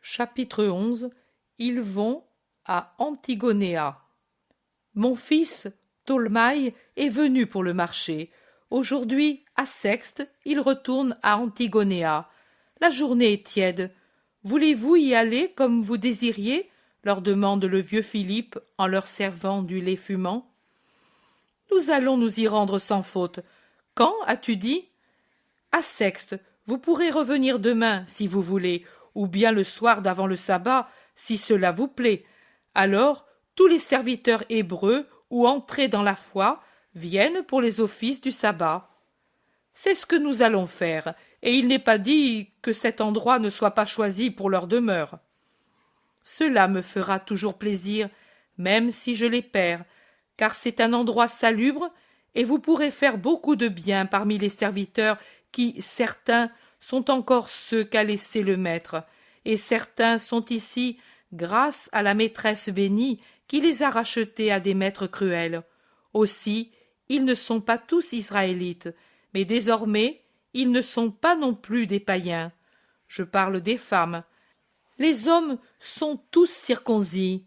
Chapitre 11. Ils vont à Antigonéa. Mon fils, Tolmaï, est venu pour le marché. Aujourd'hui, à Sexte, il retourne à Antigonéa. La journée est tiède. Voulez-vous y aller comme vous désiriez leur demande le vieux Philippe en leur servant du lait fumant. Nous allons nous y rendre sans faute. Quand as-tu dit? À Sexte. Vous pourrez revenir demain, si vous voulez, ou bien le soir d'avant le sabbat, si cela vous plaît. Alors, tous les serviteurs hébreux ou entrés dans la foi viennent pour les offices du sabbat. C'est ce que nous allons faire, et il n'est pas dit que cet endroit ne soit pas choisi pour leur demeure. Cela me fera toujours plaisir, même si je les perds, car c'est un endroit salubre, et vous pourrez faire beaucoup de bien parmi les serviteurs qui, certains, sont encore ceux qu'a laissé le maître, et certains sont ici grâce à la maîtresse bénie qui les a rachetés à des maîtres cruels. Aussi, ils ne sont pas tous israélites, mais désormais, ils ne sont pas non plus des païens. Je parle des femmes. Les hommes sont tous circoncis.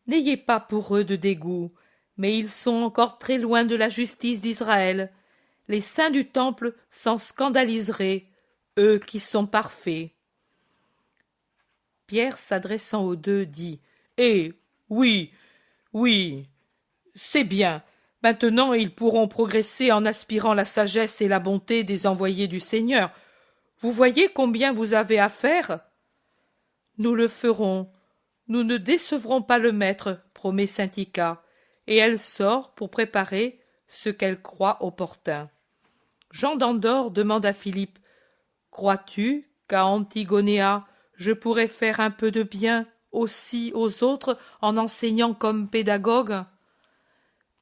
N'ayez pas pour eux de dégoût, mais ils sont encore très loin de la justice d'Israël. Les saints du temple s'en scandaliseraient, eux qui sont parfaits. Pierre, s'adressant aux deux, dit « Eh, oui, oui, c'est bien. Maintenant ils pourront progresser en aspirant la sagesse et la bonté des envoyés du Seigneur. Vous voyez combien vous avez à faire? Nous le ferons. Nous ne décevrons pas le maître, promet Saint-Ica, et elle sort pour préparer ce qu'elle croit opportun. Jean d'Andorre demande à Philippe « Crois-tu qu'à Antigonéa, je pourrais faire un peu de bien aussi aux autres en enseignant comme pédagogue ?»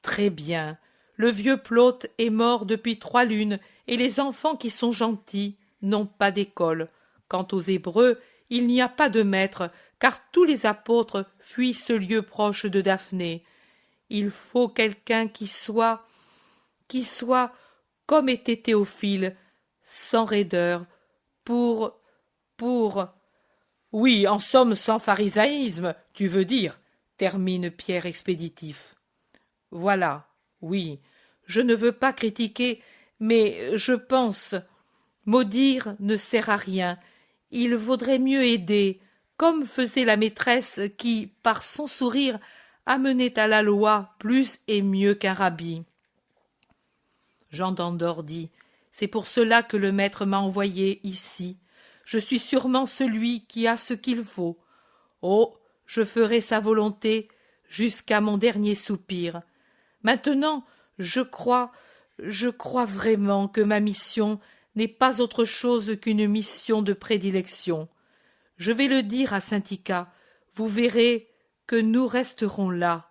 Très bien. Le vieux Plaute est mort depuis 3 lunes, et les enfants qui sont gentils n'ont pas d'école. Quant aux Hébreux, il n'y a pas de maître, car tous les apôtres fuient ce lieu proche de Daphné. Il faut quelqu'un qui soit, comme était Théophile, sans raideur, pour... Oui, en somme, sans pharisaïsme, tu veux dire, termine Pierre expéditif. Voilà, oui, je ne veux pas critiquer, mais je pense... Maudire ne sert à rien. Il vaudrait mieux aider, comme faisait la maîtresse qui, par son sourire, amenait à la loi plus et mieux qu'un rabbi. Jean d'Andorre dit « C'est pour cela que le maître m'a envoyé ici. Je suis sûrement celui qui a ce qu'il faut. Oh, je ferai sa volonté jusqu'à mon dernier soupir. Maintenant, je crois vraiment que ma mission n'est pas autre chose qu'une mission de prédilection. Je vais le dire à Saint-Ica, vous verrez que nous resterons là.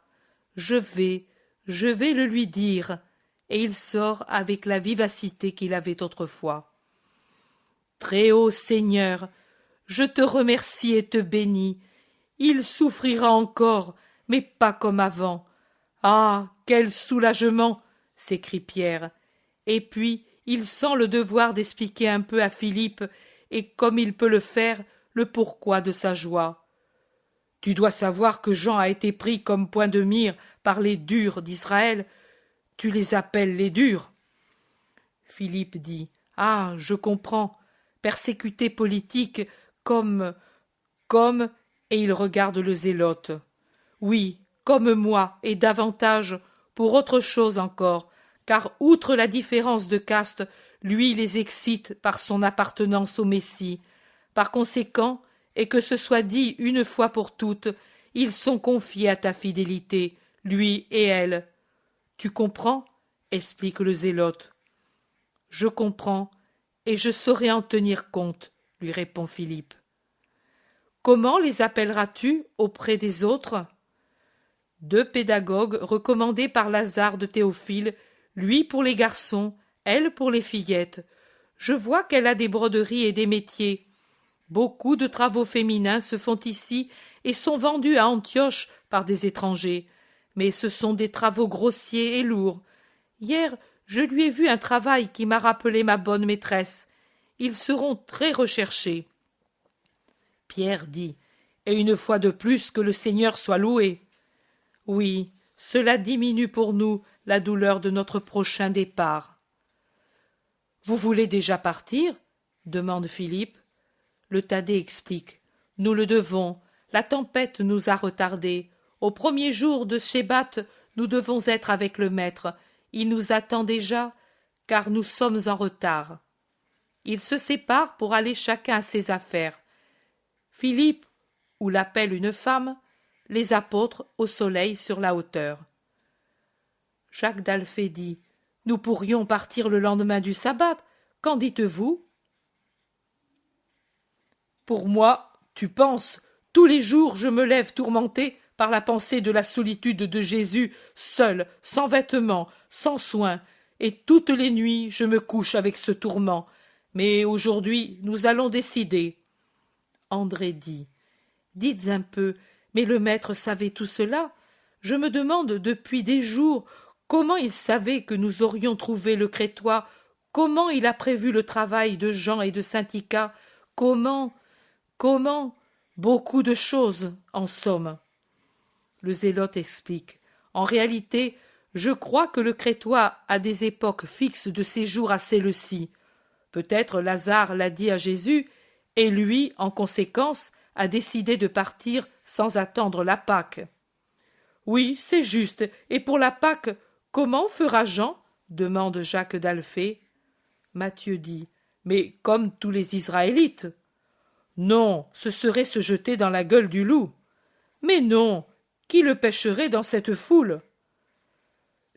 Je vais le lui dire. » Et il sort avec la vivacité qu'il avait autrefois. Très haut Seigneur, je te remercie et te bénis. Il souffrira encore, mais pas comme avant. Ah, quel soulagement! S'écrie Pierre. Et puis, il sent le devoir d'expliquer un peu à Philippe, et comme il peut le faire, le pourquoi de sa joie. Tu dois savoir que Jean a été pris comme point de mire par les durs d'Israël. Tu les appelles les durs. Philippe dit « Ah, je comprends. Persécuté politique comme... » et il regarde le zélote. « Oui, comme moi, et davantage, pour autre chose encore, car outre la différence de caste, lui les excite par son appartenance au Messie. Par conséquent, et que ce soit dit une fois pour toutes, ils sont confiés à ta fidélité, lui et elle. Tu comprends? Explique le zélote. Je comprends, et je saurai en tenir compte, lui répond Philippe. Comment les appelleras-tu auprès des autres? 2 pédagogues recommandés par Lazare de Théophile, lui pour les garçons, elle pour les fillettes. Je vois qu'elle a des broderies et des métiers. Beaucoup de travaux féminins se font ici et sont vendus à Antioche par des étrangers. Mais ce sont des travaux grossiers et lourds. Hier, je lui ai vu un travail qui m'a rappelé ma bonne maîtresse. Ils seront très recherchés. Pierre dit, et une fois de plus que le Seigneur soit loué. Oui, cela diminue pour nous la douleur de notre prochain départ. Vous voulez déjà partir? Demande Philippe. Le Thaddée explique. Nous le devons. La tempête nous a retardés. Au premier jour de Shébat, nous devons être avec le maître. Il nous attend déjà, car nous sommes en retard. Ils se séparent pour aller chacun à ses affaires. Philippe, ou l'appelle une femme, les apôtres au soleil sur la hauteur. Jacques d'Alphée dit, nous pourrions partir le lendemain du sabbat. Qu'en dites-vous? Pour moi, tu penses, tous les jours je me lève tourmenté par la pensée de la solitude de Jésus, seul, sans vêtements, sans soins, et toutes les nuits je me couche avec ce tourment. Mais aujourd'hui nous allons décider. André dit, dites un peu, mais le maître savait tout cela? Je me demande depuis des jours comment il savait que nous aurions trouvé le Crétois, comment il a prévu le travail de Jean et de Saint-Ica, comment, beaucoup de choses, en somme. Le zélote explique. En réalité, je crois que le Crétois a des époques fixes de séjour à Séleucie. Peut-être Lazare l'a dit à Jésus, et lui, en conséquence, a décidé de partir sans attendre la Pâque. Oui, c'est juste, et pour la Pâque, comment fera Jean? Demande Jacques d'Alphée. Matthieu dit, mais comme tous les Israélites. Non, ce serait se jeter dans la gueule du loup. Mais non, qui le pêcherait dans cette foule?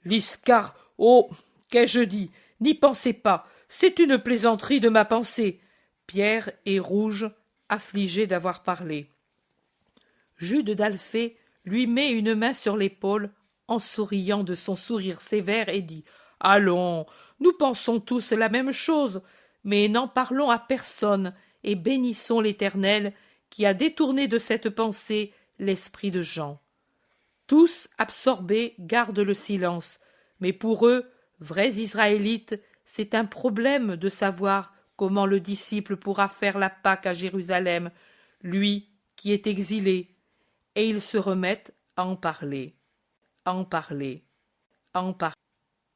L'Iscar, oh, qu'ai-je dit? N'y pensez pas, c'est une plaisanterie de ma pensée. Pierre est rouge, affligé d'avoir parlé. Jude d'Alphée lui met une main sur l'épaule, en souriant de son sourire sévère, et dit « Allons, nous pensons tous la même chose, mais n'en parlons à personne, et bénissons l'Éternel, qui a détourné de cette pensée l'esprit de Jean. » Tous, absorbés, gardent le silence, mais pour eux, vrais Israélites, c'est un problème de savoir comment le disciple pourra faire la Pâque à Jérusalem, lui qui est exilé, et ils se remettent à en parler, à en parler, à en parler.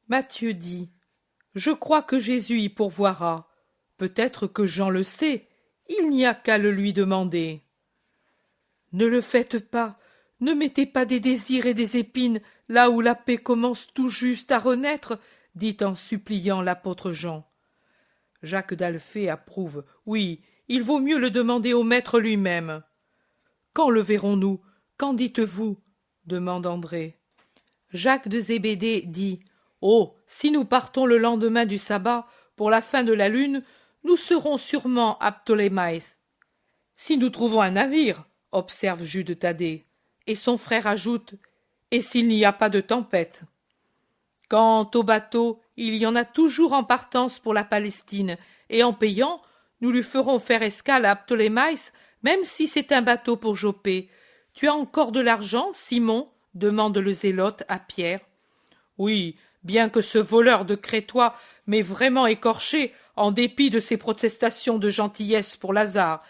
Matthieu dit, « Je crois que Jésus y pourvoira. Peut-être que Jean le sait, il n'y a qu'à le lui demander. » Ne le faites pas, ne mettez pas des désirs et des épines là où la paix commence tout juste à renaître, dit en suppliant l'apôtre Jean. Jacques d'Alphée approuve. Oui, il vaut mieux le demander au maître lui-même. Quand le verrons-nous? Qu'en dites-vous? Demande André. Jacques de Zébédée dit. Oh, si nous partons le lendemain du sabbat, pour la fin de la lune, nous serons sûrement à Ptolémaïs. Si nous trouvons un navire, observe Jude Thaddée, et son frère ajoute, et s'il n'y a pas de tempête. Quant au bateau, il y en a toujours en partance pour la Palestine, et en payant, nous lui ferons faire escale à Ptolémaïs, même si c'est un bateau pour Jopé. Tu as encore de l'argent, Simon? Demande le zélote à Pierre. Oui, bien que ce voleur de Crétois m'ait vraiment écorché, en dépit de ses protestations de gentillesse pour Lazare,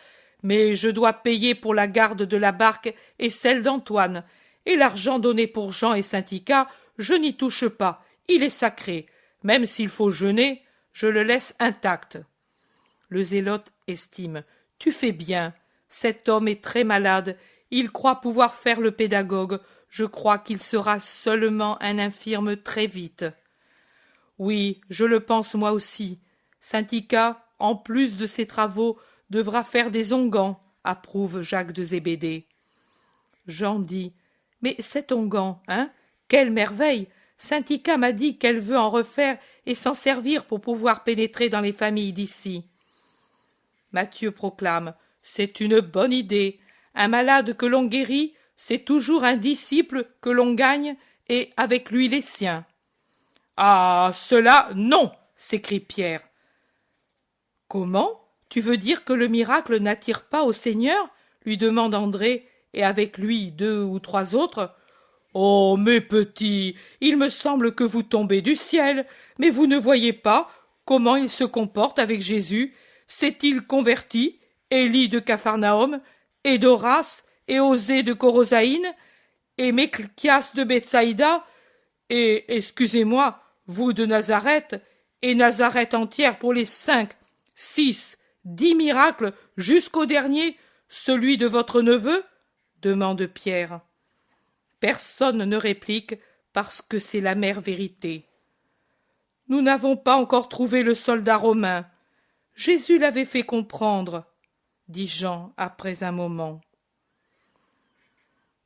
mais je dois payer pour la garde de la barque et celle d'Antoine, et l'argent donné pour Jean et Saint-Ica, je n'y touche pas, il est sacré, même s'il faut jeûner, je le laisse intact. Le zélote estime, tu fais bien, cet homme est très malade, il croit pouvoir faire le pédagogue, je crois qu'il sera seulement un infirme très vite. Oui, je le pense moi aussi. Saint-Ica, en plus de ses travaux, devra faire des onguents, approuve Jacques de Zébédée. Jean dit, mais cet onguent, hein, quelle merveille! Saint-Ica m'a dit qu'elle veut en refaire et s'en servir pour pouvoir pénétrer dans les familles d'ici. Matthieu proclame, c'est une bonne idée. Un malade que l'on guérit, c'est toujours un disciple que l'on gagne, et avec lui les siens. Ah, cela, non! S'écrie Pierre. Comment? Tu veux dire que le miracle n'attire pas au Seigneur? Lui demande André, et avec lui 2 ou 3 autres. Oh, mes petits, il me semble que vous tombez du ciel, mais vous ne voyez pas comment il se comporte avec Jésus? S'est-il converti, Élie de Capharnaüm, et d'Horace, et Osée de Corosaïne, et Melchias de Bethsaïda, et, excusez-moi, vous de Nazareth, et Nazareth entière pour les 5, 6, 10 miracles jusqu'au dernier, celui de votre neveu? Demande Pierre. Personne ne réplique parce que c'est l'amère vérité. Nous n'avons pas encore trouvé le soldat romain. Jésus l'avait fait comprendre, dit Jean après un moment.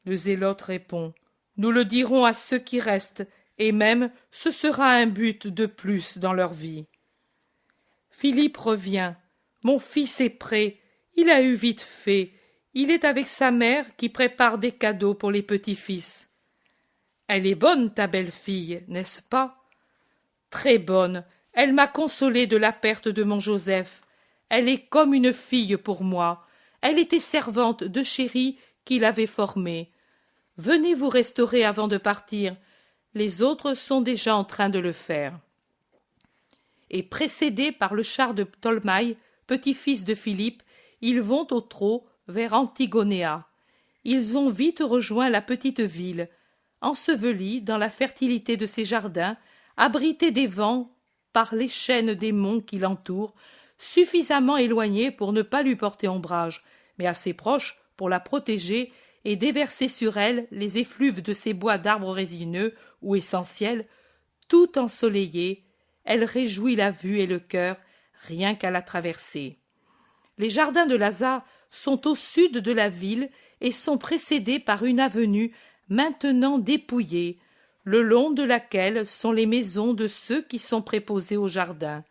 Le zélote répond: nous le dirons à ceux qui restent, et même ce sera un but de plus dans leur vie. Philippe revient. Mon fils est prêt, il a eu vite fait, il est avec sa mère qui prépare des cadeaux pour les petits-fils. Elle est bonne, ta belle-fille, n'est-ce pas? Très bonne, elle m'a consolé de la perte de mon Joseph. Elle est comme une fille pour moi. Elle était servante de chéri qui l'avait formée. Venez vous restaurer avant de partir. Les autres sont déjà en train de le faire. Et précédés par le char de Ptolemaï, petit-fils de Philippe, ils vont au trot vers Antigonéa. Ils ont vite rejoint la petite ville, ensevelie dans la fertilité de ses jardins, abritée des vents par les chaînes des monts qui l'entourent, suffisamment éloignée pour ne pas lui porter ombrage, mais assez proche pour la protéger et déverser sur elle les effluves de ces bois d'arbres résineux ou essentiels, tout ensoleillés. Elle réjouit la vue et le cœur, rien qu'à la traverser. Les jardins de Lazare sont au sud de la ville et sont précédés par une avenue maintenant dépouillée, le long de laquelle sont les maisons de ceux qui sont préposés au jardin,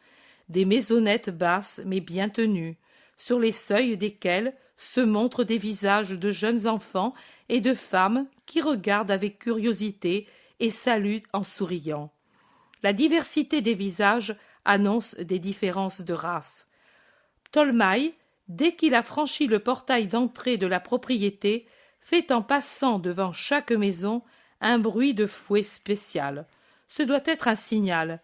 des maisonnettes basses mais bien tenues, sur les seuils desquelles se montrent des visages de jeunes enfants et de femmes qui regardent avec curiosité et saluent en souriant. La diversité des visages annonce des différences de race. Ptolemaï, dès qu'il a franchi le portail d'entrée de la propriété, fait en passant devant chaque maison un bruit de fouet spécial. Ce doit être un signal.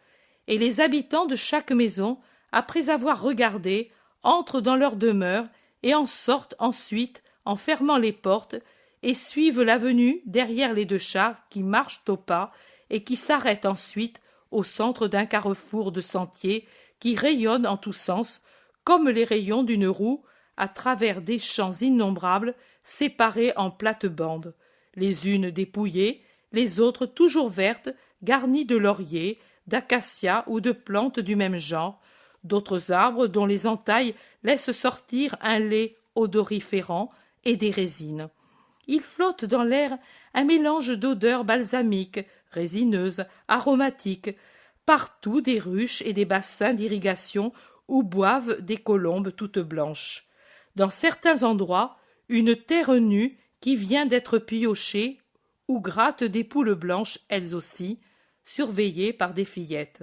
Et les habitants de chaque maison, après avoir regardé, entrent dans leur demeure et en sortent ensuite en fermant les portes et suivent l'avenue derrière les deux chars qui marchent au pas et qui s'arrêtent ensuite au centre d'un carrefour de sentiers qui rayonne en tous sens comme les rayons d'une roue à travers des champs innombrables séparés en plates-bandes, les unes dépouillées, les autres toujours vertes, garnies de lauriers, d'acacias ou de plantes du même genre, d'autres arbres dont les entailles laissent sortir un lait odoriférant et des résines. Il flotte dans l'air un mélange d'odeurs balsamiques, résineuses, aromatiques, partout des ruches et des bassins d'irrigation où boivent des colombes toutes blanches. Dans certains endroits, une terre nue qui vient d'être piochée où grattent des poules blanches elles aussi, surveillées par des fillettes.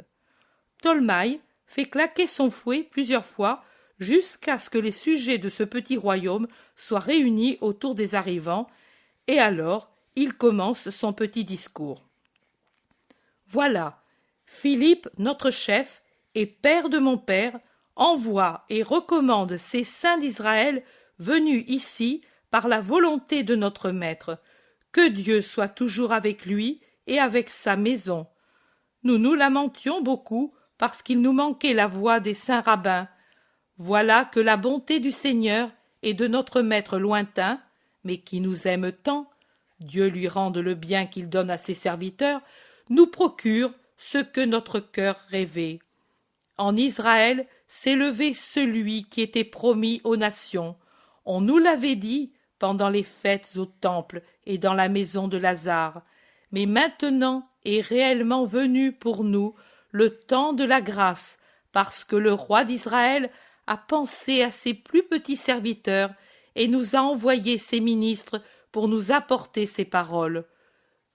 Ptolemaï fait claquer son fouet plusieurs fois jusqu'à ce que les sujets de ce petit royaume soient réunis autour des arrivants, et alors il commence son petit discours. Voilà, Philippe, notre chef, et père de mon père, envoie et recommande ces saints d'Israël venus ici par la volonté de notre maître. Que Dieu soit toujours avec lui et avec sa maison. Nous nous lamentions beaucoup parce qu'il nous manquait la voix des saints rabbins. Voilà que la bonté du Seigneur et de notre maître lointain, mais qui nous aime tant, Dieu lui rende le bien qu'il donne à ses serviteurs, nous procure ce que notre cœur rêvait. En Israël s'est levé celui qui était promis aux nations. On nous l'avait dit pendant les fêtes au temple et dans la maison de Lazare. Mais maintenant est réellement venu pour nous le temps de la grâce, parce que le roi d'Israël a pensé à ses plus petits serviteurs et nous a envoyé ses ministres pour nous apporter ses paroles.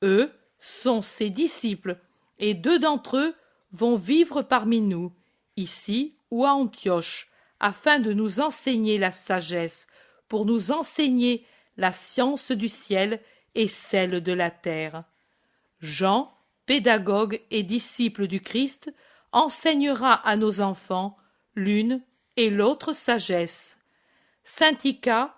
Eux sont ses disciples, et 2 d'entre eux vont vivre parmi nous, ici ou à Antioche, afin de nous enseigner la sagesse, pour nous enseigner la science du ciel et celle de la terre. Jean, pédagogue et disciple du Christ, enseignera à nos enfants l'une et l'autre sagesse. Saint Ika,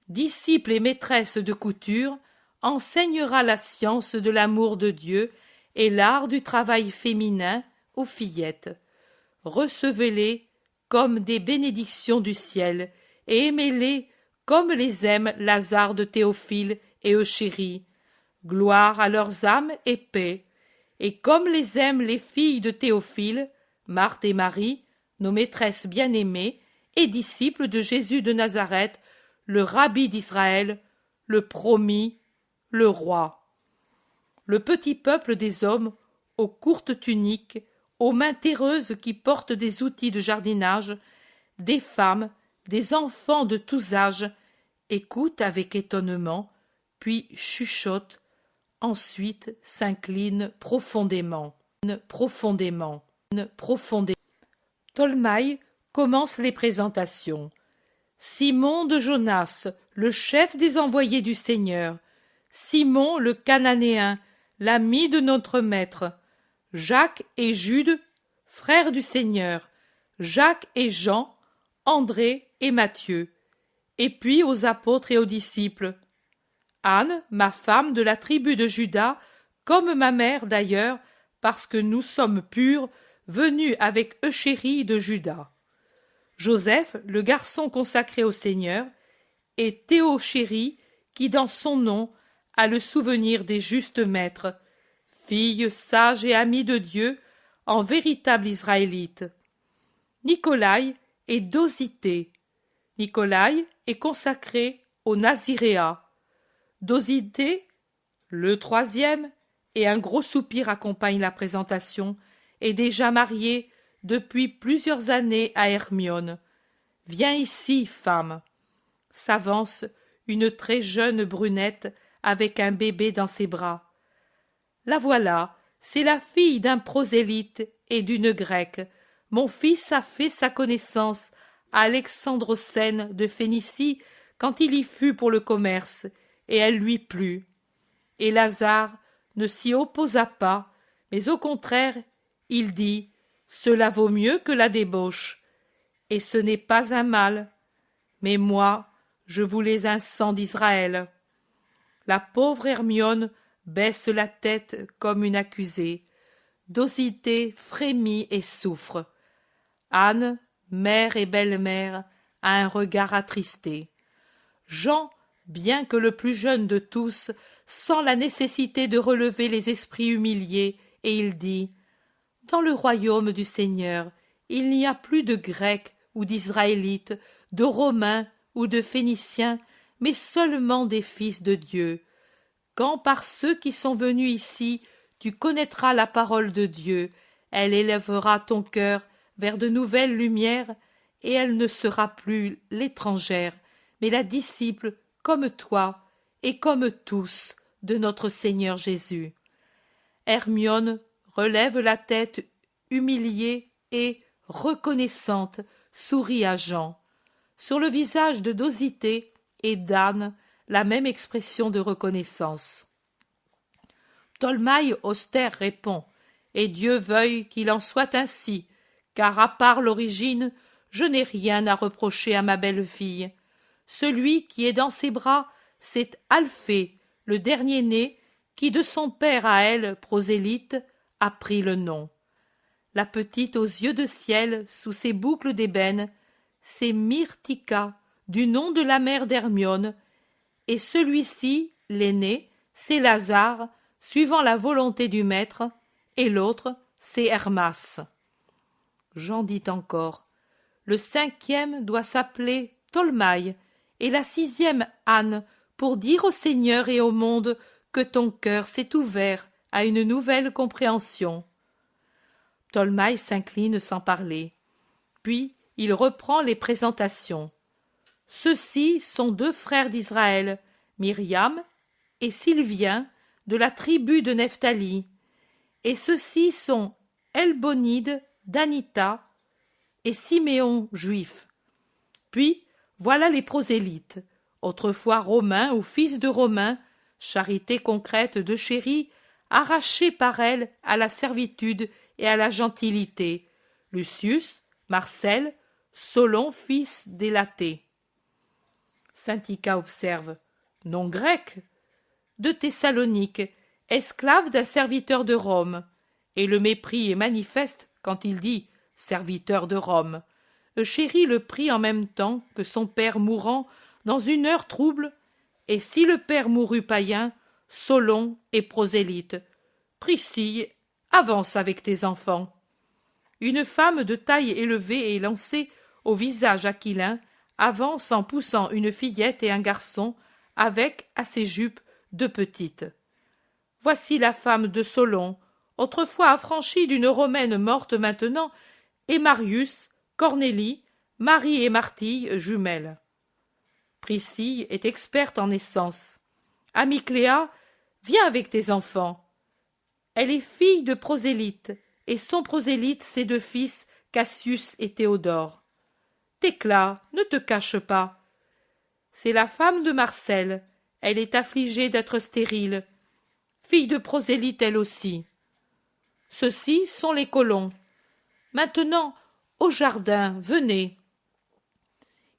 disciple et maîtresse de couture, enseignera la science de l'amour de Dieu et l'art du travail féminin aux fillettes. Recevez-les comme des bénédictions du ciel et aimez-les comme les aime Lazare de Théophile et Euchérie. Gloire à leurs âmes et paix. Et comme les aiment les filles de Théophile, Marthe et Marie, nos maîtresses bien-aimées et disciples de Jésus de Nazareth, le rabbi d'Israël, le promis, le roi. Le petit peuple des hommes, aux courtes tuniques, aux mains terreuses qui portent des outils de jardinage, des femmes, des enfants de tous âges, écoutent avec étonnement, puis chuchotent, ensuite s'inclinent profondément. Tolmaï commence les présentations. Simon de Jonas, le chef des envoyés du Seigneur, Simon le Cananéen, l'ami de notre Maître, Jacques et Jude, frères du Seigneur, Jacques et Jean, André et Matthieu, et puis aux apôtres et aux disciples. Anne, ma femme de la tribu de Juda, comme ma mère d'ailleurs, parce que nous sommes purs, venus avec Euchérie de Juda. Joseph, le garçon consacré au Seigneur, et Théochérie, qui dans son nom a le souvenir des justes maîtres, fille sage et amie de Dieu, en véritable Israélite. Nicolaï et Dosithée. Nicolaï est consacré au Naziréat. Dosithée, le troisième, et un gros soupir accompagne la présentation, est déjà marié depuis plusieurs années à Hermione. Viens ici, femme. S'avance une très jeune brunette avec un bébé dans ses bras. La voilà, c'est la fille d'un prosélyte et d'une grecque. Mon fils a fait sa connaissance à Alexandrocène de Phénicie quand il y fut pour le commerce, et elle lui plut. Et Lazare ne s'y opposa pas, mais au contraire, il dit « Cela vaut mieux que la débauche. » Et ce n'est pas un mal. Mais moi, je voulais un sang d'Israël. La pauvre Hermione baisse la tête comme une accusée. Dosithée frémit et souffre. Anne, mère et belle-mère, a un regard attristé. Jean, bien que le plus jeune de tous, sent la nécessité de relever les esprits humiliés, et il dit « Dans le royaume du Seigneur, il n'y a plus de Grecs ou d'Israélites, de Romains ou de Phéniciens, mais seulement des fils de Dieu. Quand par ceux qui sont venus ici, tu connaîtras la parole de Dieu, elle élèvera ton cœur vers de nouvelles lumières, et elle ne sera plus l'étrangère, mais la disciple comme toi et comme tous de notre Seigneur Jésus. » Hermione relève la tête humiliée et, reconnaissante, sourit à Jean. Sur le visage de Dosithée et d'Anne, la même expression de reconnaissance. Tolmaï austère répond « Et Dieu veuille qu'il en soit ainsi, car à part l'origine, je n'ai rien à reprocher à ma belle-fille. Celui qui est dans ses bras, c'est Alphée, le dernier-né, qui de son père à elle, prosélyte, a pris le nom. La petite aux yeux de ciel, sous ses boucles d'ébène, c'est Myrtica, du nom de la mère d'Hermione, et celui-ci, l'aîné, c'est Lazare, suivant la volonté du maître, et l'autre, c'est Hermas. Jean dit encore « Le cinquième doit s'appeler Tolmaï, et la sixième Anne, pour dire au Seigneur et au monde que ton cœur s'est ouvert à une nouvelle compréhension. » Tolmaï s'incline sans parler. Puis il reprend les présentations. Ceux-ci sont deux frères d'Israël, Myriam et Sylvien, de la tribu de Nephtali. Et ceux-ci sont Elbonide d'Anita et Siméon juif. Puis voilà les prosélytes, autrefois romains ou fils de romains, charité concrète de chéri, arrachés par elle à la servitude et à la gentilité, Lucius, Marcel, Solon fils d'Élaté. Syntycha observe. Nom grec. De Thessalonique, esclave d'un serviteur de Rome. Et le mépris est manifeste quand il dit serviteur de Rome. Chéri le prit en même temps que son père mourant dans une heure trouble, et si le père mourut païen, Solon est prosélyte. Priscille, avance avec tes enfants. Une femme de taille élevée et lancée, au visage aquilin, avance en poussant une fillette et un garçon, avec, à ses jupes, deux petites. Voici la femme de Solon, autrefois affranchie d'une Romaine morte maintenant, et Marius, Cornélie, Marie et Martille, jumelles. Priscille est experte en naissance. Amicléa, viens avec tes enfants. Elle est fille de prosélyte, et son prosélyte ses deux fils, Cassius et Théodore. Thécla, ne te cache pas. C'est la femme de Marcel, elle est affligée d'être stérile. Fille de prosélyte elle aussi. Ceux-ci sont les colons. Maintenant, au jardin, venez.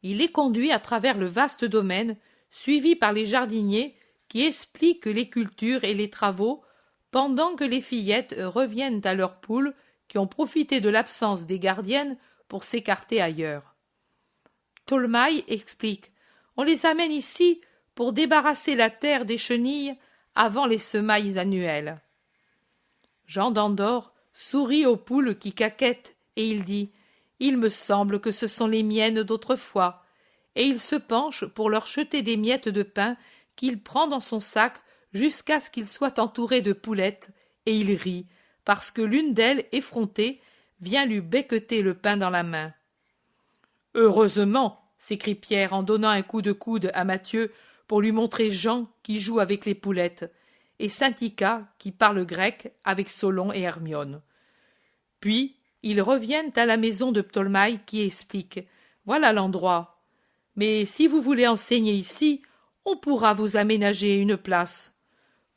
Il les conduit à travers le vaste domaine, suivi par les jardiniers qui expliquent les cultures et les travaux, pendant que les fillettes reviennent à leurs poules qui ont profité de l'absence des gardiennes pour s'écarter ailleurs. Tolmaï explique. On les amène ici pour débarrasser la terre des chenilles avant les semailles annuelles. Jean d'Andorre sourit aux poules qui caquettent et il dit « Il me semble que ce sont les miennes d'autrefois » et il se penche pour leur jeter des miettes de pain qu'il prend dans son sac jusqu'à ce qu'il soit entouré de poulettes et il rit parce que l'une d'elles, effrontée, vient lui becqueter le pain dans la main. « Heureusement !» s'écrie Pierre en donnant un coup de coude à Matthieu pour lui montrer Jean qui joue avec les poulettes, et Syntycha qui parle grec avec Solon et Hermione. Puis ils reviennent à la maison de Ptolemaï qui explique « Voilà l'endroit. Mais si vous voulez enseigner ici, on pourra vous aménager une place.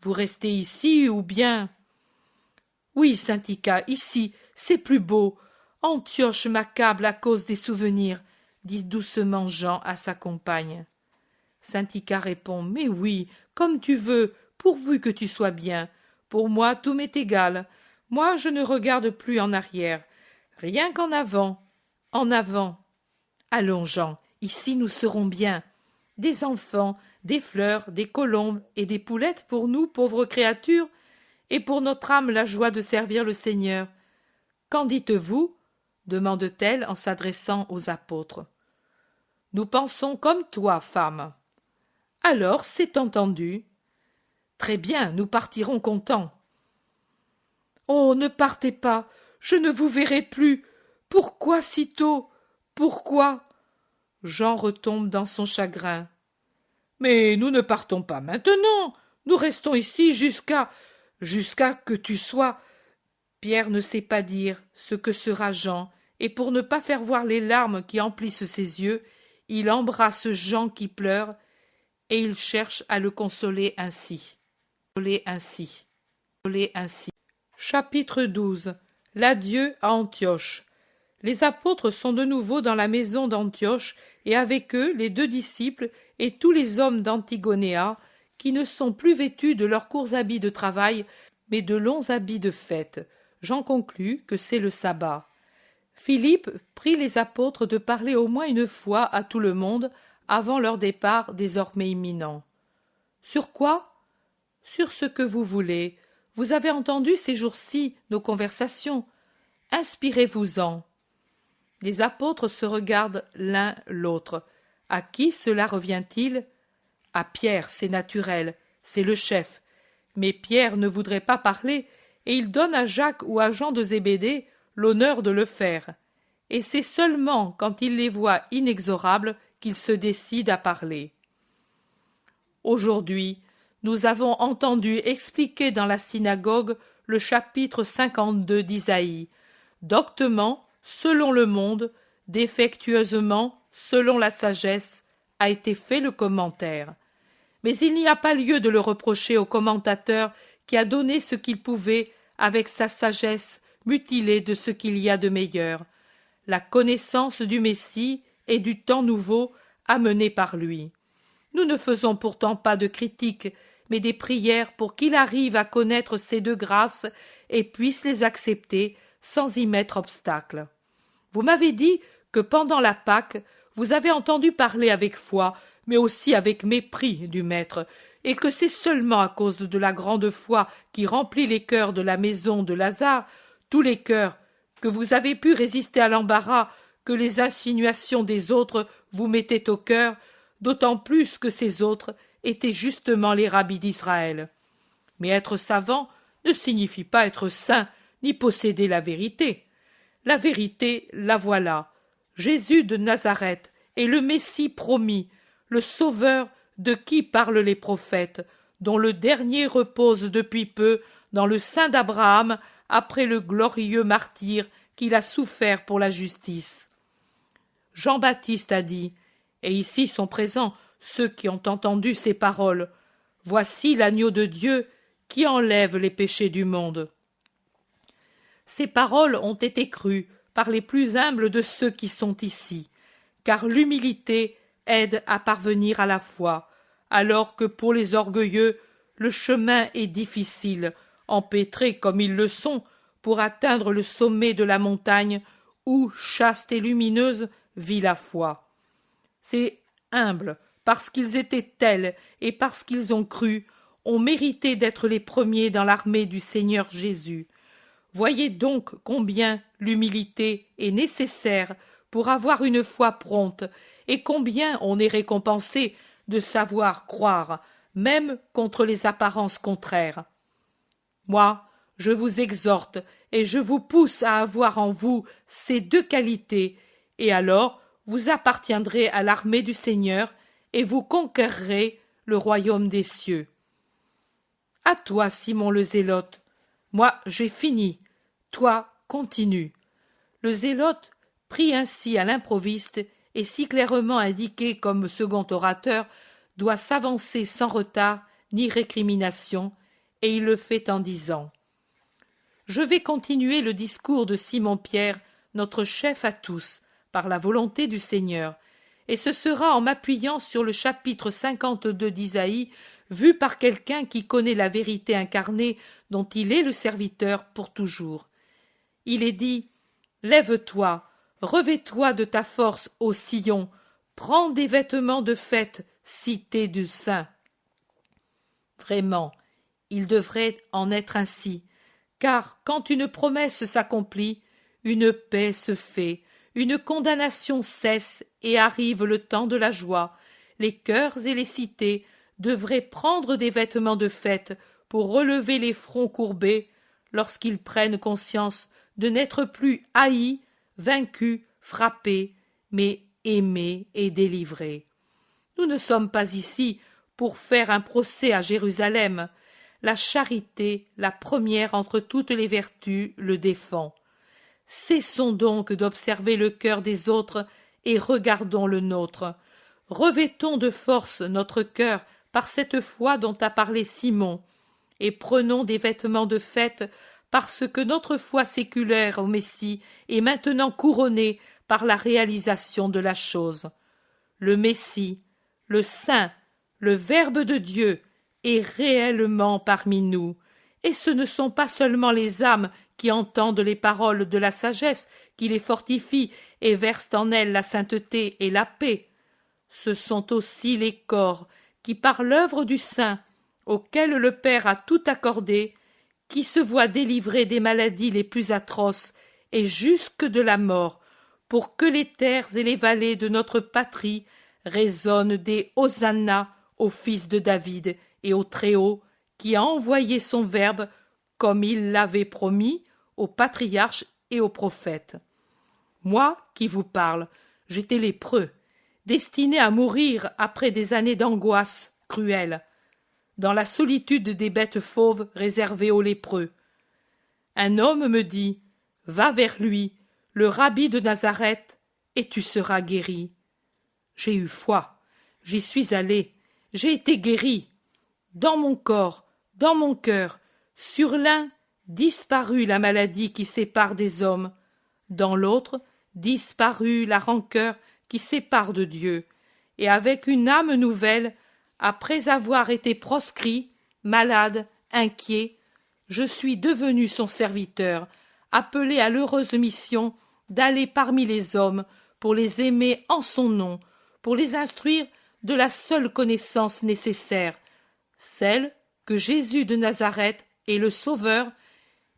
Vous restez ici ou bien… » « Oui, Syntycha, ici, c'est plus beau. Antioche m'accable à cause des souvenirs, » dit doucement Jean à sa compagne. Syntycha répond « Mais oui, comme tu veux, pourvu que tu sois bien. Pour moi, tout m'est égal. Moi, je ne regarde plus en arrière. Rien qu'en avant. En avant. Allons, Jean, ici nous serons bien. Des enfants, des fleurs, des colombes et des poulettes pour nous, pauvres créatures, et pour notre âme la joie de servir le Seigneur. Qu'en dites-vous ? demande-t-elle en s'adressant aux apôtres. Nous pensons comme toi, femme. Alors, c'est entendu. Très bien, nous partirons contents. Oh, ne partez pas, je ne vous verrai plus. Pourquoi si tôt? Pourquoi? Jean retombe dans son chagrin. Mais nous ne partons pas maintenant. Nous restons ici jusqu'à que tu sois… Pierre ne sait pas dire ce que sera Jean, et pour ne pas faire voir les larmes qui emplissent ses yeux, il embrasse Jean qui pleure, et il cherche à le consoler ainsi. Chapitre 12. L'adieu à Antioche. Les apôtres sont de nouveau dans la maison d'Antioche, et avec eux les deux disciples et tous les hommes d'Antigonéa, qui ne sont plus vêtus de leurs courts habits de travail, mais de longs habits de fête. J'en conclus que c'est le sabbat. Philippe prie les apôtres de parler au moins une fois à tout le monde avant leur départ désormais imminent. Sur quoi? Sur ce que vous voulez. Vous avez entendu ces jours-ci nos conversations. Inspirez-vous-en. Les apôtres se regardent l'un l'autre. À qui cela revient-il? À Pierre, c'est naturel, c'est le chef. Mais Pierre ne voudrait pas parler, et il donne à Jacques ou à Jean de Zébédée l'honneur de le faire. Et c'est seulement quand il les voit inexorables qu'il se décide à parler. Aujourd'hui, nous avons entendu expliquer dans la synagogue le chapitre 52 d'Isaïe, doctement, selon le monde, défectueusement, selon la sagesse, a été fait le commentaire. Mais il n'y a pas lieu de le reprocher au commentateur qui a donné ce qu'il pouvait avec sa sagesse mutilée de ce qu'il y a de meilleur, la connaissance du Messie et du temps nouveau amené par lui. Nous ne faisons pourtant pas de critique, mais des prières pour qu'il arrive à connaître ces deux grâces et puisse les accepter sans y mettre obstacle. Vous m'avez dit que pendant la Pâque, vous avez entendu parler avec foi, mais aussi avec mépris du Maître, et que c'est seulement à cause de la grande foi qui remplit les cœurs de la maison de Lazare, tous les cœurs, que vous avez pu résister à l'embarras que les insinuations des autres vous mettaient au cœur, d'autant plus que ces autres étaient justement les rabbis d'Israël. Mais être savant ne signifie pas être saint, ni posséder la vérité. La vérité, la voilà. Jésus de Nazareth est le Messie promis, le Sauveur de qui parlent les prophètes, dont le dernier repose depuis peu dans le sein d'Abraham après le glorieux martyre qu'il a souffert pour la justice. Jean-Baptiste a dit, et ici sont présents ceux qui ont entendu ces paroles, « Voici l'agneau de Dieu qui enlève les péchés du monde. » Ces paroles ont été crues par les plus humbles de ceux qui sont ici, car l'humilité aide à parvenir à la foi, alors que pour les orgueilleux, le chemin est difficile, empêtrés comme ils le sont, pour atteindre le sommet de la montagne où, chaste et lumineuse, vit la foi. Ces humbles, parce qu'ils étaient tels et parce qu'ils ont cru, ont mérité d'être les premiers dans l'armée du Seigneur Jésus. Voyez donc combien l'humilité est nécessaire pour avoir une foi prompte, et combien on est récompensé de savoir croire, même contre les apparences contraires. Moi, je vous exhorte et je vous pousse à avoir en vous ces deux qualités, et alors vous appartiendrez à l'armée du Seigneur et vous conquerrez le royaume des cieux. À toi, Simon le Zélote. Moi, j'ai fini. Toi, continue. Le Zélote pris ainsi à l'improviste et si clairement indiqué comme second orateur, doit s'avancer sans retard ni récrimination, et il le fait en disant « Je vais continuer le discours de Simon-Pierre, notre chef à tous, par la volonté du Seigneur, et ce sera en m'appuyant sur le chapitre 52 d'Isaïe, vu par quelqu'un qui connaît la vérité incarnée dont il est le serviteur pour toujours. Il est dit « Lève-toi, revêt-toi de ta force, ô Sion, prends des vêtements de fête, cité du Saint. » Vraiment, il devrait en être ainsi, car quand une promesse s'accomplit, une paix se fait, une condamnation cesse et arrive le temps de la joie. Les cœurs et les cités devraient prendre des vêtements de fête pour relever les fronts courbés lorsqu'ils prennent conscience de n'être plus haïs, vaincus, frappés, mais aimés et délivrés. Nous ne sommes pas ici pour faire un procès à Jérusalem. La charité, la première entre toutes les vertus, le défend. Cessons donc d'observer le cœur des autres et regardons le nôtre. Revêtons de force notre cœur par cette foi dont a parlé Simon, et prenons des vêtements de fête parce que notre foi séculaire au Messie est maintenant couronnée par la réalisation de la chose. Le Messie, le Saint, le Verbe de Dieu est réellement parmi nous, et ce ne sont pas seulement les âmes qui entendent les paroles de la sagesse, qui les fortifient et versent en elles la sainteté et la paix. Ce sont aussi les corps qui, par l'œuvre du Saint, auquel le Père a tout accordé, qui se voient délivrés des maladies les plus atroces et jusque de la mort, pour que les terres et les vallées de notre patrie résonnent des Hosanna au Fils de David et au Très-Haut, qui a envoyé son Verbe, comme il l'avait promis, aux patriarches et aux prophètes. Moi qui vous parle, j'étais lépreux, destiné à mourir après des années d'angoisse cruelle, dans la solitude des bêtes fauves réservées aux lépreux. Un homme me dit « Va vers lui, le rabbi de Nazareth, et tu seras guéri. » J'ai eu foi, j'y suis allé, j'ai été guéri. Dans mon corps, dans mon cœur, sur l'un disparut la maladie qui sépare des hommes, dans l'autre disparut la rancœur qui sépare de Dieu, et avec une âme nouvelle après avoir été proscrit, malade, inquiet, je suis devenu son serviteur, appelé à l'heureuse mission d'aller parmi les hommes pour les aimer en son nom, pour les instruire de la seule connaissance nécessaire, celle que Jésus de Nazareth est le Sauveur